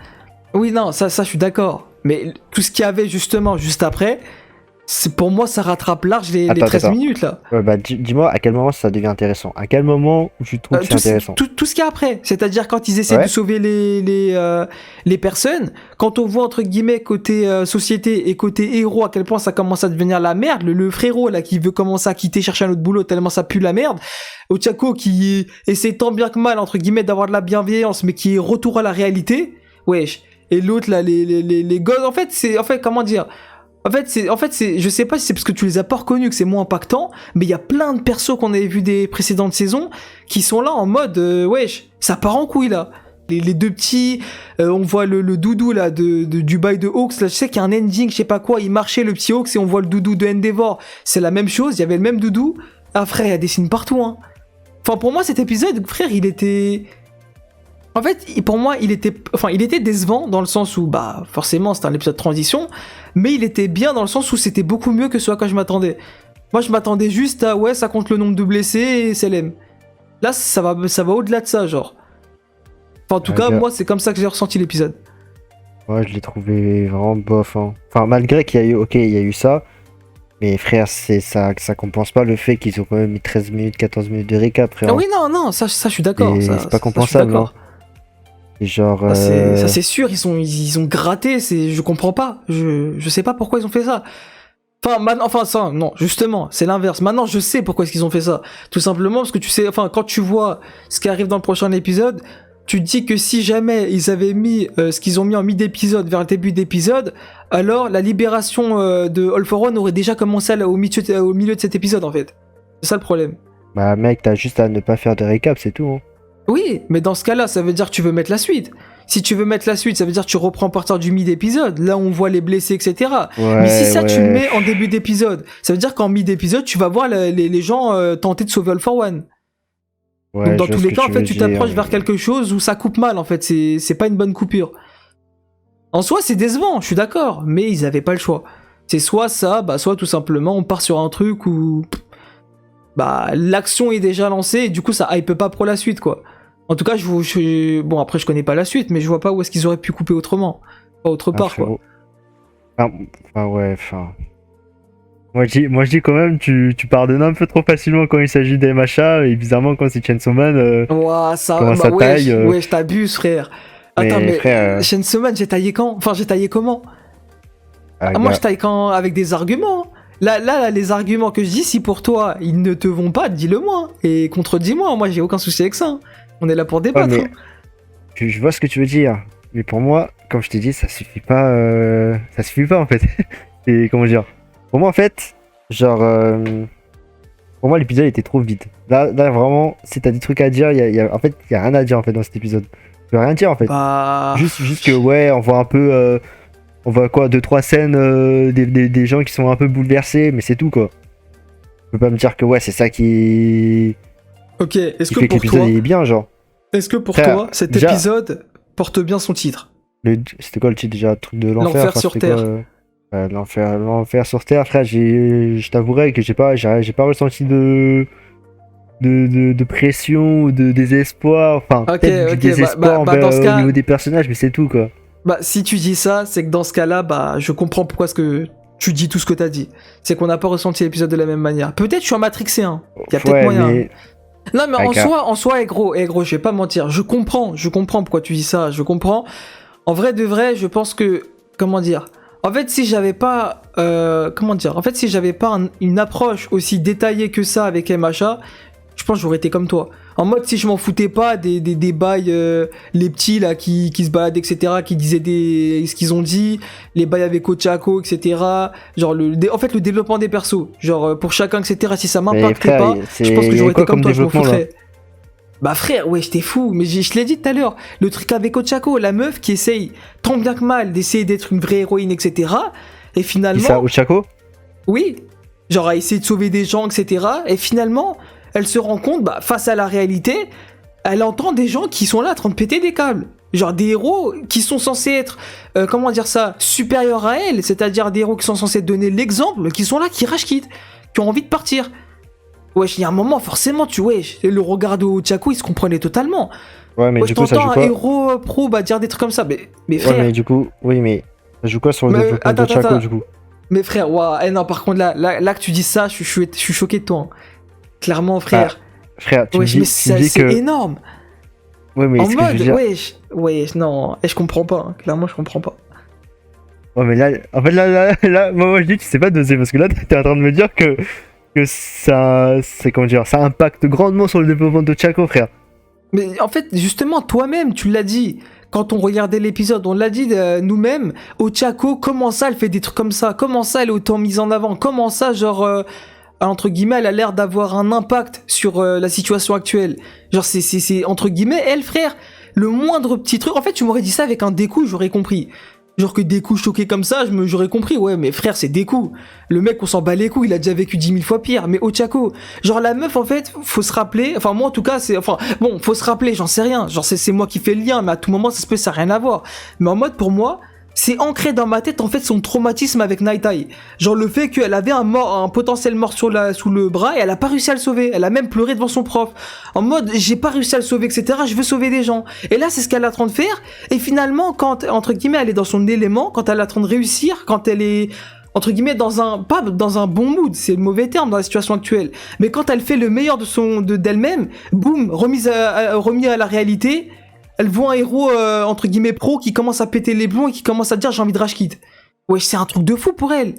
Oui, non, ça, je suis d'accord. Mais tout ce qu'il y avait justement juste après, pour moi, ça rattrape large les Attends, 13 attends. minutes là. Ouais, bah, dis-moi à quel moment ça devient intéressant. À quel moment où tu trouves que c'est intéressant? Tout ce qu'il y a après. C'est-à-dire quand ils essaient Ouais. de sauver les personnes, quand on voit entre guillemets côté société et côté héros à quel point ça commence à devenir la merde, le frérot là qui veut commencer à quitter, chercher un autre boulot tellement ça pue la merde, Ochako qui essaie tant bien que mal entre guillemets d'avoir de la bienveillance mais qui est retour à la réalité, wesh. Et l'autre là, les gosses, en fait, comment dire? En fait, je sais pas si c'est parce que tu les as pas reconnus que c'est moins impactant, mais il y a plein de persos qu'on avait vu des précédentes saisons qui sont là en mode, wesh, ça part en couille là. Les deux petits, on voit le doudou là du bail de Hawks, là, je sais qu'il y a un ending, je sais pas quoi, il marchait le petit Hawks et on voit le doudou de Endeavor. C'est la même chose, il y avait le même doudou. Ah frère, il y a des signes partout, hein. Enfin, pour moi, cet épisode, frère, il était... En fait, pour moi, il était décevant dans le sens où, bah, forcément, c'était un épisode de transition, mais il était bien dans le sens où c'était beaucoup mieux que ce à quoi je m'attendais. Moi, je m'attendais juste à, ouais, ça compte le nombre de blessés et c'est l'aime. Là, ça va au-delà de ça, genre. Enfin, en tout cas, moi, c'est comme ça que j'ai ressenti l'épisode. Ouais, je l'ai trouvé vraiment bof. Hein. Enfin, malgré qu'il y a eu, ok, il y a eu ça, mais frère, ça compense pas le fait qu'ils ont quand même mis 13 minutes, 14 minutes de récap, frère. Ah oui, non, ça je suis d'accord. C'est pas compensable, non. Et genre. Ça, c'est sûr, ils ont gratté, je comprends pas. Je sais pas pourquoi ils ont fait ça. Non, justement, c'est l'inverse. Maintenant, je sais pourquoi est-ce qu'ils ont fait ça. Tout simplement parce que tu sais, enfin, quand tu vois ce qui arrive dans le prochain épisode, tu te dis que si jamais ils avaient mis ce qu'ils ont mis en mi-d'épisode vers le début d'épisode, alors la libération de All for One aurait déjà commencé au milieu de cet épisode, en fait. C'est ça le problème. Bah, mec, t'as juste à ne pas faire de récap, c'est tout. Hein. Oui, mais dans ce cas-là, ça veut dire que tu veux mettre la suite. Si tu veux mettre la suite, ça veut dire que tu reprends à partir du mid-épisode, là où on voit les blessés, etc. Ouais, mais si ça, tu le mets en début d'épisode, ça veut dire qu'en mid-épisode, tu vas voir les gens tenter de sauver All for One. Ouais, Donc dans je vois tous ce les que cas, en tu fait, veux tu dire. t'approches vers quelque chose où ça coupe mal, en fait. C'est pas une bonne coupure. En soi, c'est décevant, je suis d'accord, mais ils avaient pas le choix. C'est soit ça, bah soit tout simplement on part sur un truc où bah l'action est déjà lancée et du coup ça hype pas pour la suite quoi. En tout cas, bon après je connais pas la suite, mais je vois pas où est-ce qu'ils auraient pu couper autrement, pas autre Ah, part quoi. frérot. Enfin, ouais, enfin. Moi, je dis quand même, tu pardonnes un peu trop facilement quand il s'agit des machas, et bizarrement, quand c'est Chainsaw Man, Ouah, ça, comment bah ça taille. ouais, je t'abuse frère. Attends, Mais mais frère, Chainsaw Man, j'ai taillé quand? Enfin, j'ai taillé comment? Ah, moi je gars, taille quand avec des arguments. Là, les arguments que je dis, si pour toi ils ne te vont pas, dis-le moi et contredis-moi. Moi, j'ai aucun souci avec ça, hein. On est là pour ouais, débattre, mais hein. je vois ce que tu veux dire. Mais pour moi, comme je t'ai dit, ça suffit pas en fait. Et comment dire? Pour moi, en fait, genre, pour moi, l'épisode était trop vide. Là vraiment, si t'as des trucs à dire, en fait, il y a rien à dire en fait dans cet épisode. Tu peux rien dire en fait. Bah. Juste que, ouais, on voit un peu. On voit quoi, deux trois scènes des gens qui sont un peu bouleversés, mais c'est tout quoi. Tu peux pas me dire que ouais, c'est ça Ok, est-ce qui que fait que pour l'épisode toi, il est bien, genre. est-ce que pour Frère, toi, cet déjà, épisode porte bien son titre? c'était quoi le titre déjà? Truc de l'enfer, L'enfer enfin, sur c'était quoi, Terre. l'enfer sur Terre, frère, je t'avouerai que j'ai pas ressenti de pression ou de désespoir, enfin Ok, peut-être du ok, désespoir dans ce au cas, niveau des personnages, mais c'est tout quoi. bah si tu dis ça, c'est que dans ce cas-là, bah je comprends pourquoi ce que tu dis tout ce que t'as dit. C'est qu'on n'a pas ressenti l'épisode de la même manière. Peut-être je suis en matrixé, hein. Il y a peut-être Ouais, moyen, hein. mais. Non mais Ah, gars, en soi, eh gros, je vais pas mentir. Je comprends pourquoi tu dis ça. Je comprends. En vrai de vrai, je pense que, comment dire. En fait, si j'avais pas, comment dire. En fait, si j'avais pas une approche aussi détaillée que ça avec MHA, je pense que j'aurais été comme toi. En mode, si je m'en foutais pas des bails, les petits là qui se baladent, etc., qui disaient ce qu'ils ont dit, les bails avec Ochako, etc. Genre, en fait, le développement des persos. Genre, pour chacun, etc., si ça mais m'impactait frère, pas, je pense que il y a j'aurais été quoi comme comme toi, je m'en développement là? foutrais. Bah frère, ouais, j'étais fou, mais je l'ai dit tout à l'heure, le truc avec Ochako, la meuf qui essaye tant bien que mal d'essayer d'être une vraie héroïne, etc. Et Qui ça, finalement, Ochako? oui, genre à essayer de sauver des gens, etc. Et finalement, elle se rend compte, bah face à la réalité, elle entend des gens qui sont là en train de péter des câbles. Genre des héros qui sont censés être, comment dire ça, supérieurs à elle, c'est-à-dire des héros qui sont censés donner l'exemple, qui sont là, qui rage quittent, qui ont envie de partir. Wesh, il y a un moment, forcément, le regard de Ochako, il se comprenait totalement. Ouais, mais Wesh, du coup, ça joue t'entends un quoi? héros pro bah, dire des trucs comme ça, mais Ouais, frère, mais du coup, oui, mais ça joue quoi sur le mais, développement attends, d'Ochako attends, du coup? mais frère, ouah, non, par contre, là que tu dis ça, je suis choqué de toi, hein. Clairement, frère. Frère, Wesh, mais tu me dis c'est que. énorme. Ouais, mais En ce que je veux mode, dire. wesh, non, et je comprends pas, hein. Clairement, je comprends pas. Ouais, mais là, en fait, là, moi, je dis, tu sais pas doser, parce que là, t'es en train de me dire que ça. C'est comment dire, ça impacte grandement sur le développement d'Ochako, frère. Mais en fait, justement, toi-même, tu l'as dit. Quand on regardait l'épisode, on l'a dit nous-mêmes. Ochako, comment ça, elle fait des trucs comme ça? Comment ça, elle est autant mise en avant? Comment ça, genre, entre guillemets, elle a l'air d'avoir un impact sur la situation actuelle? Genre, c'est entre guillemets, elle, frère, le moindre petit truc. En fait, tu m'aurais dit ça avec un Deku, j'aurais compris. Genre que Deku choqué comme ça, j'aurais compris. Ouais, mais frère, c'est Deku. Le mec, on s'en bat les couilles, il a déjà vécu 10 000 fois pire. Mais Ochako, genre la meuf, en fait, faut se rappeler. Enfin, moi, en tout cas, bon, faut se rappeler, j'en sais rien. Genre, c'est moi qui fais le lien, mais à tout moment, ça se peut, ça n'a rien à voir. Mais en mode, pour moi, c'est ancré dans ma tête, en fait, son traumatisme avec Night Eye. Genre, le fait qu'elle avait un potentiel mort sous le bras et elle a pas réussi à le sauver. Elle a même pleuré devant son prof. En mode, j'ai pas réussi à le sauver, etc. Je veux sauver des gens. Et là, c'est ce qu'elle est en train de faire. Et finalement, quand, entre guillemets, elle est dans son élément, quand elle est en train de réussir, quand elle est, entre guillemets, pas dans un bon mood, c'est le mauvais terme dans la situation actuelle, mais quand elle fait le meilleur d'elle-même, boum, remis à la réalité, elle voit un héros, entre guillemets, pro qui commence à péter les plombs et qui commence à dire j'ai envie de rage quit. Ouais, c'est un truc de fou pour elle.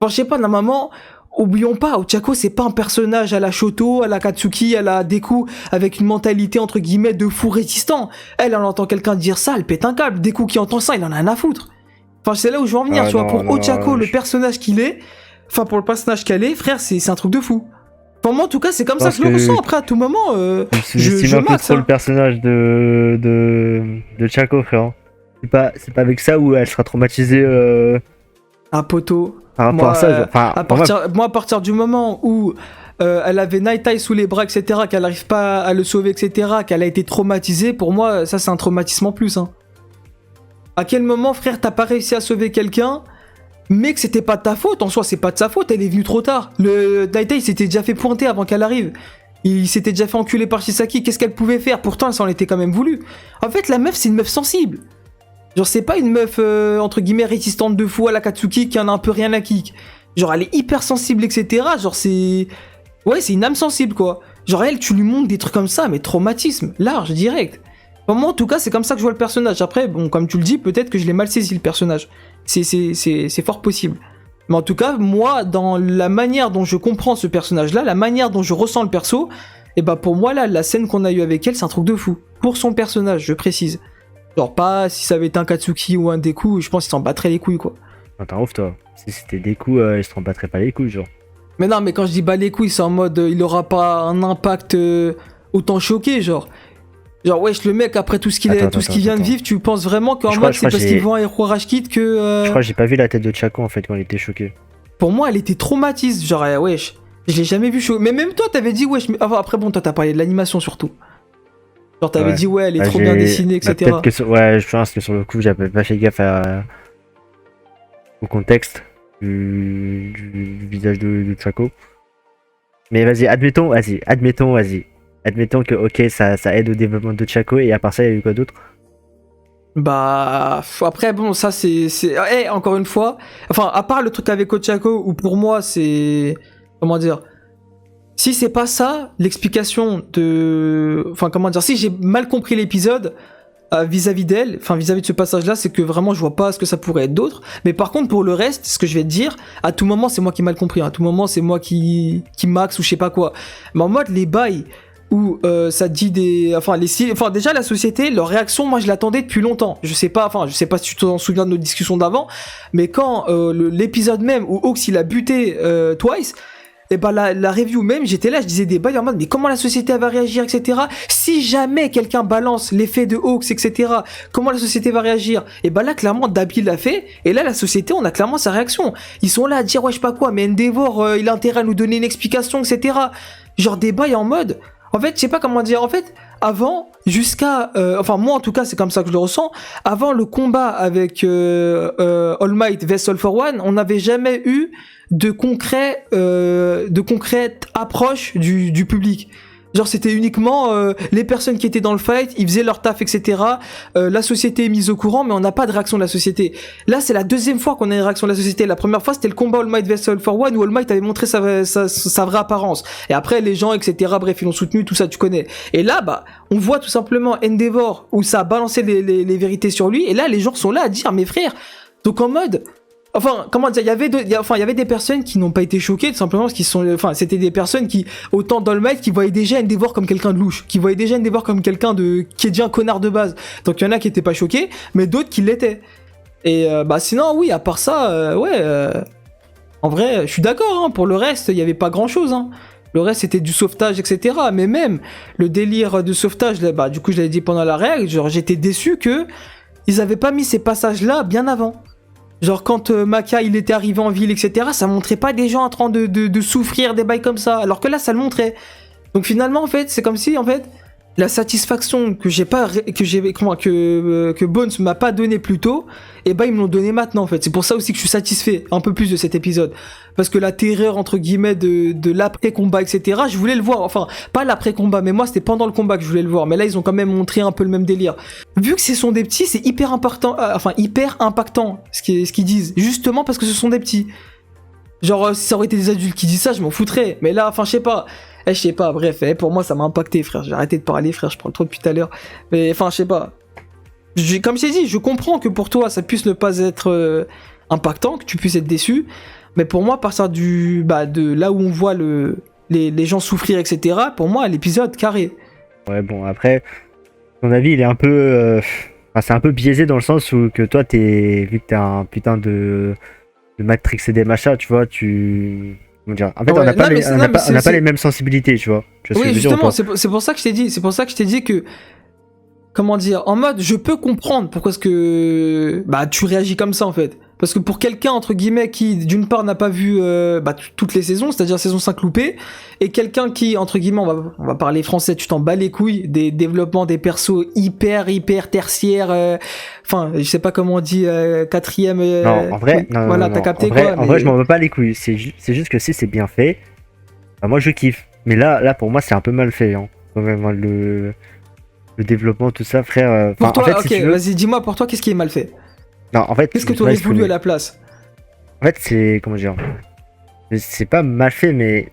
Enfin, je sais pas, normalement, oublions pas, Ochako, c'est pas un personnage à la Shoto, à la Katsuki, à la Deku, avec une mentalité, entre guillemets, de fou résistant. Elle entend quelqu'un dire ça, elle pète un câble. Deku qui entend ça, il en a rien à foutre. Enfin, c'est là où je veux en venir, Ah, tu vois, non, pour non, Ochako, le je personnage qu'il est, enfin, pour le personnage qu'elle est, frère, c'est un truc de fou. Enfin, moi, en tout cas, c'est comme ça que pense je le que ressens. Après, à tout moment, tu sous-estimes un peu max, trop le hein. personnage de Chako, frère. C'est pas avec ça où elle sera traumatisée Un poteau. par rapport Moi, à ça. Enfin, à partir du moment où elle avait Night Eye sous les bras, etc., qu'elle n'arrive pas à le sauver, etc., qu'elle a été traumatisée, pour moi, ça c'est un traumatisme en plus. Hein. À quel moment, frère, t'as pas réussi à sauver quelqu'un, mais que c'était pas de ta faute, en soi, c'est pas de sa faute, elle est venue trop tard. Le Night Eye s'était déjà fait pointer avant qu'elle arrive. Il s'était déjà fait enculer par Chisaki, qu'est-ce qu'elle pouvait faire? Pourtant, elle s'en était quand même voulu. En fait, la meuf, c'est une meuf sensible. Genre, c'est pas une meuf, entre guillemets, résistante de fou à la Katsuki qui en a un peu rien à kick. Genre, elle est hyper sensible, etc. Genre, c'est... Ouais, c'est une âme sensible, quoi. Genre, elle, tu lui montres des trucs comme ça, mais traumatisme, large, direct. Enfin, moi, en tout cas, c'est comme ça que je vois le personnage. Après, bon, comme tu le dis, peut-être que je l'ai mal saisi, le personnage. C'est fort possible. Mais en tout cas, moi, dans la manière dont je comprends ce personnage-là, la manière dont je ressens le perso, et bah pour moi, là, la scène qu'on a eue avec elle, c'est un truc de fou. Pour son personnage, je précise. Genre pas si ça avait été un Katsuki ou un Deku, je pense qu'il s'en battrait les couilles, quoi. Attends, ouf, toi. Si c'était des coups, ils se t'en battraient pas les couilles, genre. Mais non, mais quand je dis bas les couilles, c'est en mode, il aura pas un impact autant choqué, genre. Genre, wesh, le mec, après tout ce qu'il vient de vivre, tu penses vraiment qu'en mode c'est parce qu'il voit un héros rage kit que. Je crois que j'ai pas vu la tête de Chaco en fait quand il était choqué. Pour moi, elle était traumatiste, genre, wesh. Je l'ai jamais vu choqué. Mais même toi, t'avais dit, wesh. Enfin, après, bon, toi, t'as parlé de l'animation surtout. Genre, t'avais dit, ouais, elle est trop bien dessinée, etc. Peut-être que ouais, je pense que sur le coup, j'avais pas fait gaffe au contexte du visage de Chaco. Mais vas-y, admettons, Admettons que, ok, ça aide au développement de Chaco, et à part ça, il y a eu quoi d'autre? Bah, après, bon, ça, c'est... encore une fois, enfin, à part le truc avec Ochako, où pour moi, c'est... Comment dire? Si c'est pas ça, l'explication de... Enfin, comment dire? Si j'ai mal compris l'épisode, vis-à-vis d'elle, enfin, vis-à-vis de ce passage-là, c'est que vraiment, je vois pas ce que ça pourrait être d'autre. Mais par contre, pour le reste, ce que je vais te dire, à tout moment, c'est moi qui ai mal compris. À tout moment, c'est moi qui max ou je sais pas quoi. Mais en mode, les bails... où ça dit des... Enfin, déjà, la société, leur réaction, moi, je l'attendais depuis longtemps. Je sais pas si tu t'en souviens de nos discussions d'avant, mais quand l'épisode même où Hawks, il a buté Twice, et bah la review même, j'étais là, je disais des bails en mode, mais comment la société elle va réagir, etc. Si jamais quelqu'un balance l'effet de Hawks, etc., comment la société va réagir? Et bah là, clairement, Dabi l'a fait, et là, la société, on a clairement sa réaction. Ils sont là à dire, ouais, je sais pas quoi, mais Endeavor, il a intérêt à nous donner une explication, etc. Genre des bails en mode... En fait, je sais pas comment dire. En fait, avant, jusqu'à... enfin, moi, en tout cas, c'est comme ça que je le ressens. Avant le combat avec All Might vs All for One, on n'avait jamais eu de concrète approche du public. Genre, c'était uniquement les personnes qui étaient dans le fight, ils faisaient leur taf, etc. La société est mise au courant, mais on n'a pas de réaction de la société. Là, c'est la deuxième fois qu'on a une réaction de la société. La première fois, c'était le combat All Might vs All for One, où All Might avait montré sa vraie apparence. Et après, les gens, etc., bref, ils l'ont soutenu, tout ça, tu connais. Et là, bah, on voit tout simplement Endeavor, où ça a balancé les vérités sur lui, et là, les gens sont là à dire, mes frères, donc en mode... Enfin, comment dire, il y avait des personnes qui n'ont pas été choquées, tout simplement parce qu'ils sont, enfin, c'était des personnes qui, autant dans le Might, qui voyaient déjà Endeavor comme quelqu'un de louche, qui voyaient déjà Endeavor comme quelqu'un qui est déjà un connard de base. Donc il y en a qui étaient pas choqués, mais d'autres qui l'étaient. Et bah sinon, oui, à part ça, en vrai, je suis d'accord, hein, pour le reste, il y avait pas grand chose, hein. Le reste, c'était du sauvetage, etc. Mais même, le délire de sauvetage, là, bah, du coup, je l'avais dit pendant la règle, genre, j'étais déçu que ils avaient pas mis ces passages-là bien avant. Genre quand Maka il était arrivé en ville, etc., ça montrait pas des gens en train de souffrir des bails comme ça, alors que là ça le montrait. Donc finalement en fait c'est comme si en fait la satisfaction que Bones m'a pas donné plus tôt, et bah ils me l'ont donné maintenant en fait. C'est pour ça aussi que je suis satisfait un peu plus de cet épisode, parce que la terreur entre guillemets de l'après combat, etc., je voulais le voir. Enfin pas l'après combat, mais moi c'était pendant le combat que je voulais le voir. Mais là ils ont quand même montré un peu le même délire. Vu que ce sont des petits, c'est hyper impactant, hyper impactant ce qu'ils disent, justement parce que ce sont des petits. Genre si ça aurait été des adultes qui disent ça, je m'en foutrais. Mais là, enfin je sais pas, bref, pour moi ça m'a impacté, frère. J'ai arrêté de parler, frère, je parle trop depuis tout à l'heure. Mais enfin je sais pas. Comme je t'ai dit, je comprends que pour toi ça puisse ne pas être impactant, que tu puisses être déçu. Mais pour moi, à partir de là où on voit les gens souffrir, etc., pour moi l'épisode carré. Ouais, bon, après, ton avis il est un peu... c'est un peu biaisé dans le sens où que toi, vu que t'es un putain de Matrix et des machins, tu vois, comment dire, en fait, on n'a pas les mêmes sensibilités, tu vois. Oui, justement, c'est pour ça que je t'ai dit que, comment dire, en mode, je peux comprendre pourquoi est-ce que tu réagis comme ça, en fait. Parce que pour quelqu'un, entre guillemets, qui d'une part n'a pas vu toutes les saisons, c'est-à-dire saison 5 loupée, et quelqu'un qui, entre guillemets, on va parler français, tu t'en bats les couilles, des développements des persos hyper tertiaires, enfin, je sais pas comment on dit, quatrième... Non, en vrai, oui, voilà, t'as capté en vrai, je m'en bats pas les couilles, c'est juste que si c'est bien fait, bah, moi je kiffe. Mais là, pour moi, c'est un peu mal fait, hein, quand même, hein, le développement, tout ça, frère. Pour toi, en fait, ok, si tu veux... vas-y, dis-moi pour toi, qu'est-ce qui est mal fait? Non, en fait, Qu'est-ce que je tu vais aurais pas voulu exprimer. à la place? En fait, c'est... Comment dire? C'est pas mal fait, mais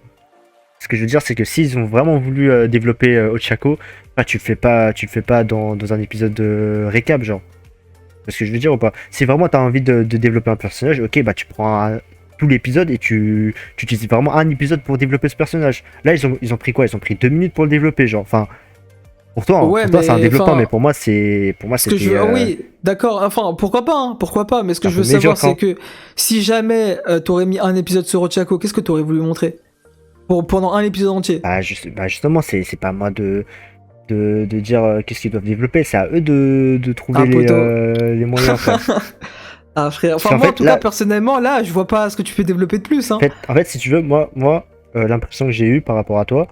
ce que je veux dire, c'est que s'ils ont vraiment voulu développer Ochako, bah, tu le fais pas dans un épisode de récap, genre. C'est ce que je veux dire ou pas? Si vraiment t'as envie de développer un personnage, ok, bah tu prends tout l'épisode et tu utilises vraiment un épisode pour développer ce personnage. Là, ils ont pris quoi? Ils ont pris 2 minutes pour le développer, genre. Enfin, Ouais, pour toi c'est un mais développement, enfin, mais pour moi, ce que c'était oui, d'accord, enfin, pourquoi pas, mais ce que un je peu veux savoir, médiocre, c'est hein. que si jamais t'aurais mis un épisode sur Ochako, qu'est-ce que t'aurais voulu montrer pendant un épisode entier? Bah, justement, c'est pas à moi de dire qu'est-ce qu'ils doivent développer, c'est à eux de trouver Un poteau. les moyens, frère. Ah frère, Parce enfin qu'en moi en fait, tout cas là, personnellement là, je vois pas ce que tu peux développer de plus, hein. en fait, si tu veux, l'impression que j'ai eue par rapport à toi,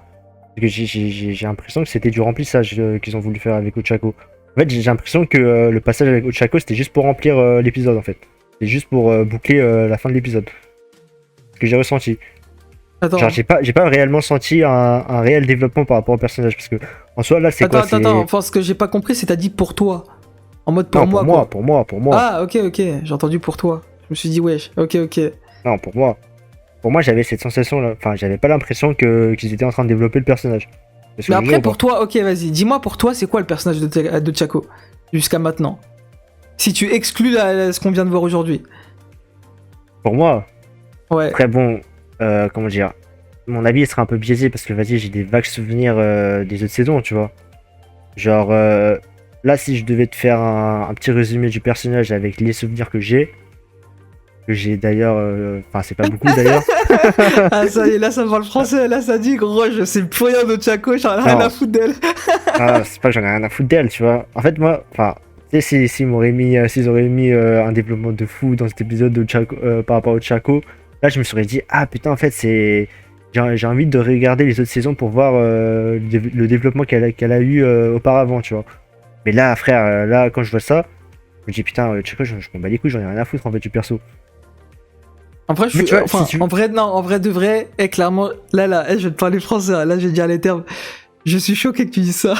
c'est que j'ai l'impression que c'était du remplissage qu'ils ont voulu faire avec Ochako. En fait, j'ai l'impression que le passage avec Ochako, c'était juste pour remplir l'épisode, en fait. C'est juste pour boucler la fin de l'épisode. Ce que j'ai ressenti. Attends, Genre, j'ai pas réellement senti un réel développement par rapport au personnage, parce que en soi, là, c'est quoi? attends, enfin ce que j'ai pas compris, c'est t'as dit pour toi. En mode pour Non, moi quoi. pour moi. Ah ok, j'ai entendu pour toi. Je me suis dit wesh, ok. Non, pour moi. Pour moi, j'avais cette sensation-là. Enfin, j'avais pas l'impression qu'ils étaient en train de développer le personnage. Parce que Mais je veux après dire, pour toi, ok vas-y, dis-moi pour toi c'est quoi le personnage de Chaco jusqu'à maintenant? Si tu exclus ce qu'on vient de voir aujourd'hui. pour moi, Ouais. très bon. Comment dire? Mon avis il sera un peu biaisé parce que vas-y, j'ai des vagues souvenirs des autres saisons, tu vois. Genre, là, si je devais te faire un petit résumé du personnage avec les souvenirs que j'ai d'ailleurs, enfin, c'est pas beaucoup d'ailleurs. Ah ça y est, là ça parle français, là ça dit gros je sais plus rien de Chaco, j'en ai rien Non. à foutre d'elle. Ah, c'est pas que j'en ai rien à foutre d'elle, tu vois. En fait, moi, enfin, tu sais, s'ils auraient mis un développement de fou dans cet épisode de Chaco, par rapport au Chaco, là, je me serais dit, ah putain, en fait, j'ai envie de regarder les autres saisons pour voir le développement qu'elle a eu auparavant, tu vois. Mais là, frère, là, quand je vois ça, je me dis, putain, Chaco, je m'en bats les couilles, j'en ai rien à foutre en fait du perso. En vrai, Mais tu vois, si tu- en vrai, non, en vrai de vrai, clairement, là, je vais te parler français, hein, là, je vais dire les termes. Je suis choqué que tu dises ça.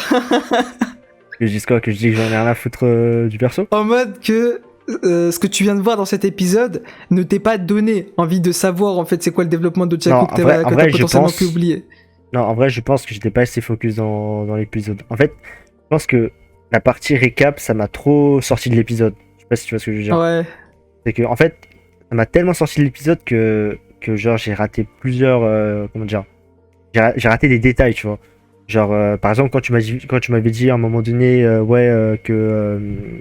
Que je dise quoi? Que je dis que j'en ai rien à foutre du perso? En mode que ce que tu viens de voir dans cet épisode ne t'est pas donné envie de savoir, en fait, c'est quoi le développement de Non, Chaco que t'as je potentiellement pense. pu oublier. Non, en vrai, je pense que j'étais pas assez focus dans l'épisode. En fait, je pense que la partie récap, ça m'a trop sorti de l'épisode. Je sais pas si tu vois ce que je veux dire. Ouais. C'est que, en fait, ça m'a tellement sorti de l'épisode que genre, j'ai raté plusieurs. Comment dire? J'ai raté des détails, tu vois. Genre, par exemple, quand tu m'avais dit à un moment donné, que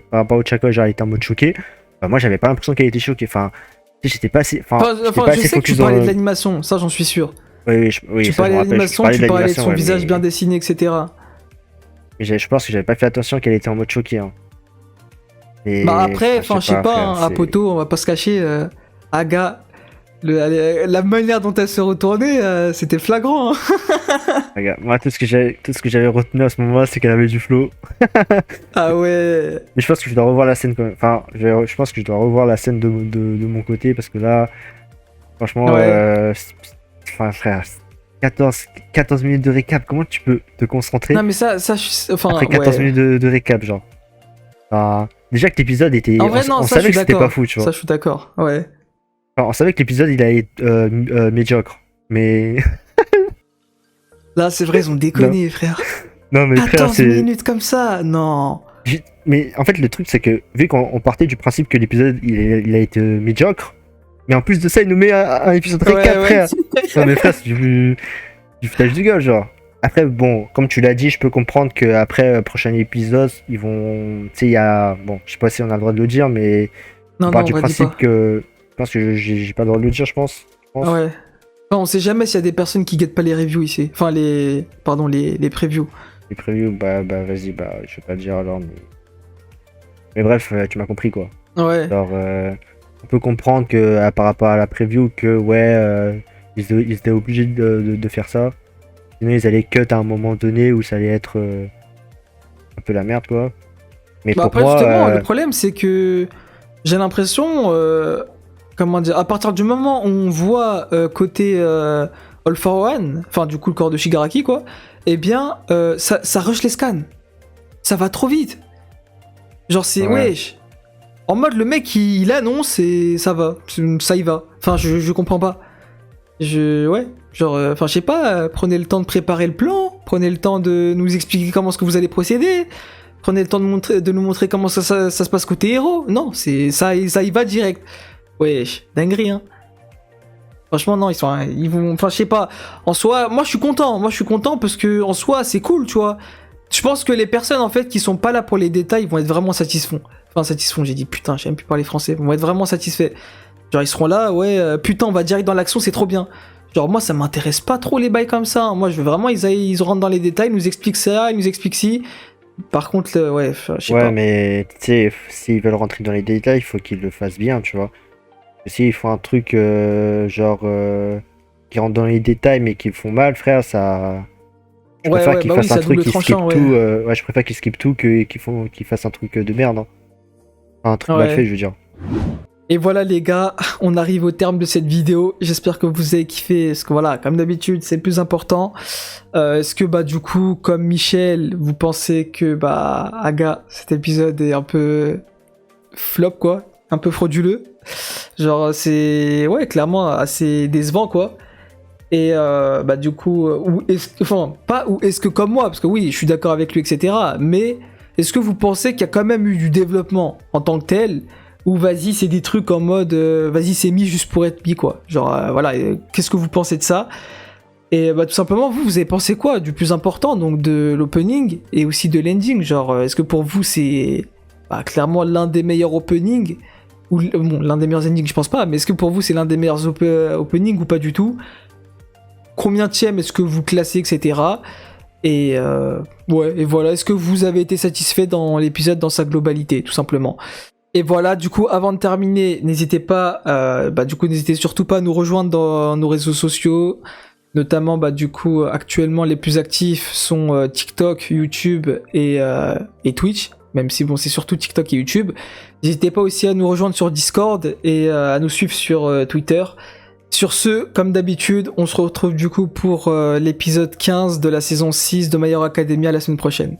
par rapport au Chaco, genre, elle était en mode choqué, bah, moi, j'avais pas l'impression qu'elle était choquée. Enfin, tu sais, j'étais pas assez. J'étais pas Je assez sais que tu focus parlais dans. de l'animation, ça j'en suis sûr. Oui, Tu ça, je parlais me de rappelle. l'animation, parlais tu parlais de son ouais, visage mais- bien dessiné, etc. mais je pense que j'avais pas fait attention qu'elle était en mode choqué. Hein. Mais, Bah après, enfin, enfin je sais pas, frère, hein, à Poto, on va pas se cacher, Aga, la manière dont elle se retournait, c'était flagrant. Hein. regarde, moi, tout ce que j'avais retenu à ce moment-là, c'est qu'elle avait du flow. Ah ouais. Mais je pense que je dois revoir la scène quand même. Enfin, je pense que je dois revoir la scène de mon côté parce que là, franchement, Ouais. enfin, frère, 14 minutes de récap, comment tu peux te concentrer Non mais enfin, après 14 ouais. minutes de récap, genre? Enfin, déjà que l'épisode était. En vrai, non, on ça je savait suis que c'était pas d'accord. fou, tu vois. Ça je suis d'accord, ouais. Enfin, on savait que l'épisode il allait être médiocre. Mais. Là, c'est vrai, ils ont déconné, frère. Non, mais frère, 14 c'est. minutes comme ça, non. Mais en fait, le truc, c'est que vu qu'on partait du principe que l'épisode il a été médiocre, mais en plus de ça, il nous met un épisode récap, Ouais, frère. Non, mais frère, c'est du foutage du gueule, genre. Après, bon, comme tu l'as dit, je peux comprendre qu'après, prochain épisode, ils vont. Tu sais, il y a. Bon, je sais pas si on a le droit de le dire, mais. Non, On part non, du on va dire principe pas. que. Je pense que j'ai pas le droit de le dire, je pense. Ouais. Enfin, on sait jamais s'il y a des personnes qui guettent pas les reviews ici. Enfin, pardon, les previews. Les previews, bah, vas-y, bah, je vais pas le dire alors, mais. Mais bref, tu m'as compris, quoi. Ouais. Alors, on peut comprendre que par rapport à la preview que ils étaient obligés de faire ça. Sinon ils allaient cut à un moment donné où ça allait être un peu la merde quoi. Mais Bah pour après, moi, justement, le problème, c'est que j'ai l'impression, comment dire, à partir du moment où on voit côté All for One, enfin, du coup, le corps de Shigaraki, quoi, eh bien, ça rush les scans. Ça va trop vite. Genre, c'est, Ouais. wesh. En mode, le mec, il annonce et ça va. Ça y va. Enfin, je comprends pas. Ouais. Genre, enfin, je sais pas, prenez le temps de préparer le plan, prenez le temps de nous expliquer comment est-ce que vous allez procéder. Prenez le temps de nous montrer comment ça se passe côté héros. Non, c'est ça y va direct. Wesh, dinguerie, hein. Franchement, non, ils vont, enfin, je sais pas. En soi, moi, je suis content. Moi, je suis content parce que en soi, c'est cool, tu vois. Je pense que les personnes, en fait, qui sont pas là pour les détails, vont être vraiment satisfaits. Enfin, satisfaits. J'ai dit putain, j'ai même plus parler français. Vont être vraiment satisfaits. Genre, ils seront là, ouais, putain, on va direct dans l'action, c'est trop bien. Genre, moi, ça m'intéresse pas trop les bails comme ça. Moi, je veux vraiment, ils rentrent dans les détails, ils nous expliquent ça, ils nous expliquent ci. Par contre, ouais, je sais ouais, pas. mais tu sais, s'ils veulent rentrer dans les détails, il faut qu'ils le fassent bien, tu vois. S'ils font un truc qui rentre dans les détails mais qui le font mal, frère, ça. Je préfère qu'ils Bah oui, fassent un c'est à truc double qui skip tranchant, tout. ouais. Ouais, je préfère qu'ils skip tout qu'ils fassent un truc de merde. Hein. Enfin, un truc mal fait, Ouais. je veux dire. Et voilà les gars, on arrive au terme de cette vidéo. J'espère que vous avez kiffé, parce que voilà, comme d'habitude, c'est le plus important. Est-ce que bah du coup, comme Michel, vous pensez que bah Aga, cet épisode est un peu flop quoi, un peu frauduleux. Genre c'est ouais clairement assez décevant quoi. Et bah du coup, enfin pas ou est-ce que comme moi, parce que oui, je suis d'accord avec lui etc. Mais est-ce que vous pensez qu'il y a quand même eu du développement en tant que tel? Ou vas-y c'est des trucs en mode vas-y c'est mis juste pour être mis quoi. Genre voilà, qu'est-ce que vous pensez de ça? Et bah tout simplement vous avez pensé quoi du plus important donc de l'opening et aussi de l'ending genre est-ce que pour vous c'est bah, clairement l'un des meilleurs openings ou bon l'un des meilleurs endings je pense pas mais est-ce que pour vous c'est l'un des meilleurs openings ou pas du tout? Combienième est-ce que vous classez etc. Et ouais et voilà est-ce que vous avez été satisfait dans l'épisode dans sa globalité tout simplement. Et voilà, du coup, avant de terminer, n'hésitez pas, n'hésitez surtout pas à nous rejoindre dans nos réseaux sociaux, notamment, bah, du coup, actuellement, les plus actifs sont TikTok, YouTube et Twitch, même si, bon, c'est surtout TikTok et YouTube. N'hésitez pas aussi à nous rejoindre sur Discord et à nous suivre sur Twitter. Sur ce, comme d'habitude, on se retrouve du coup pour l'épisode 15 de la saison 6 de My Hero Academia la semaine prochaine.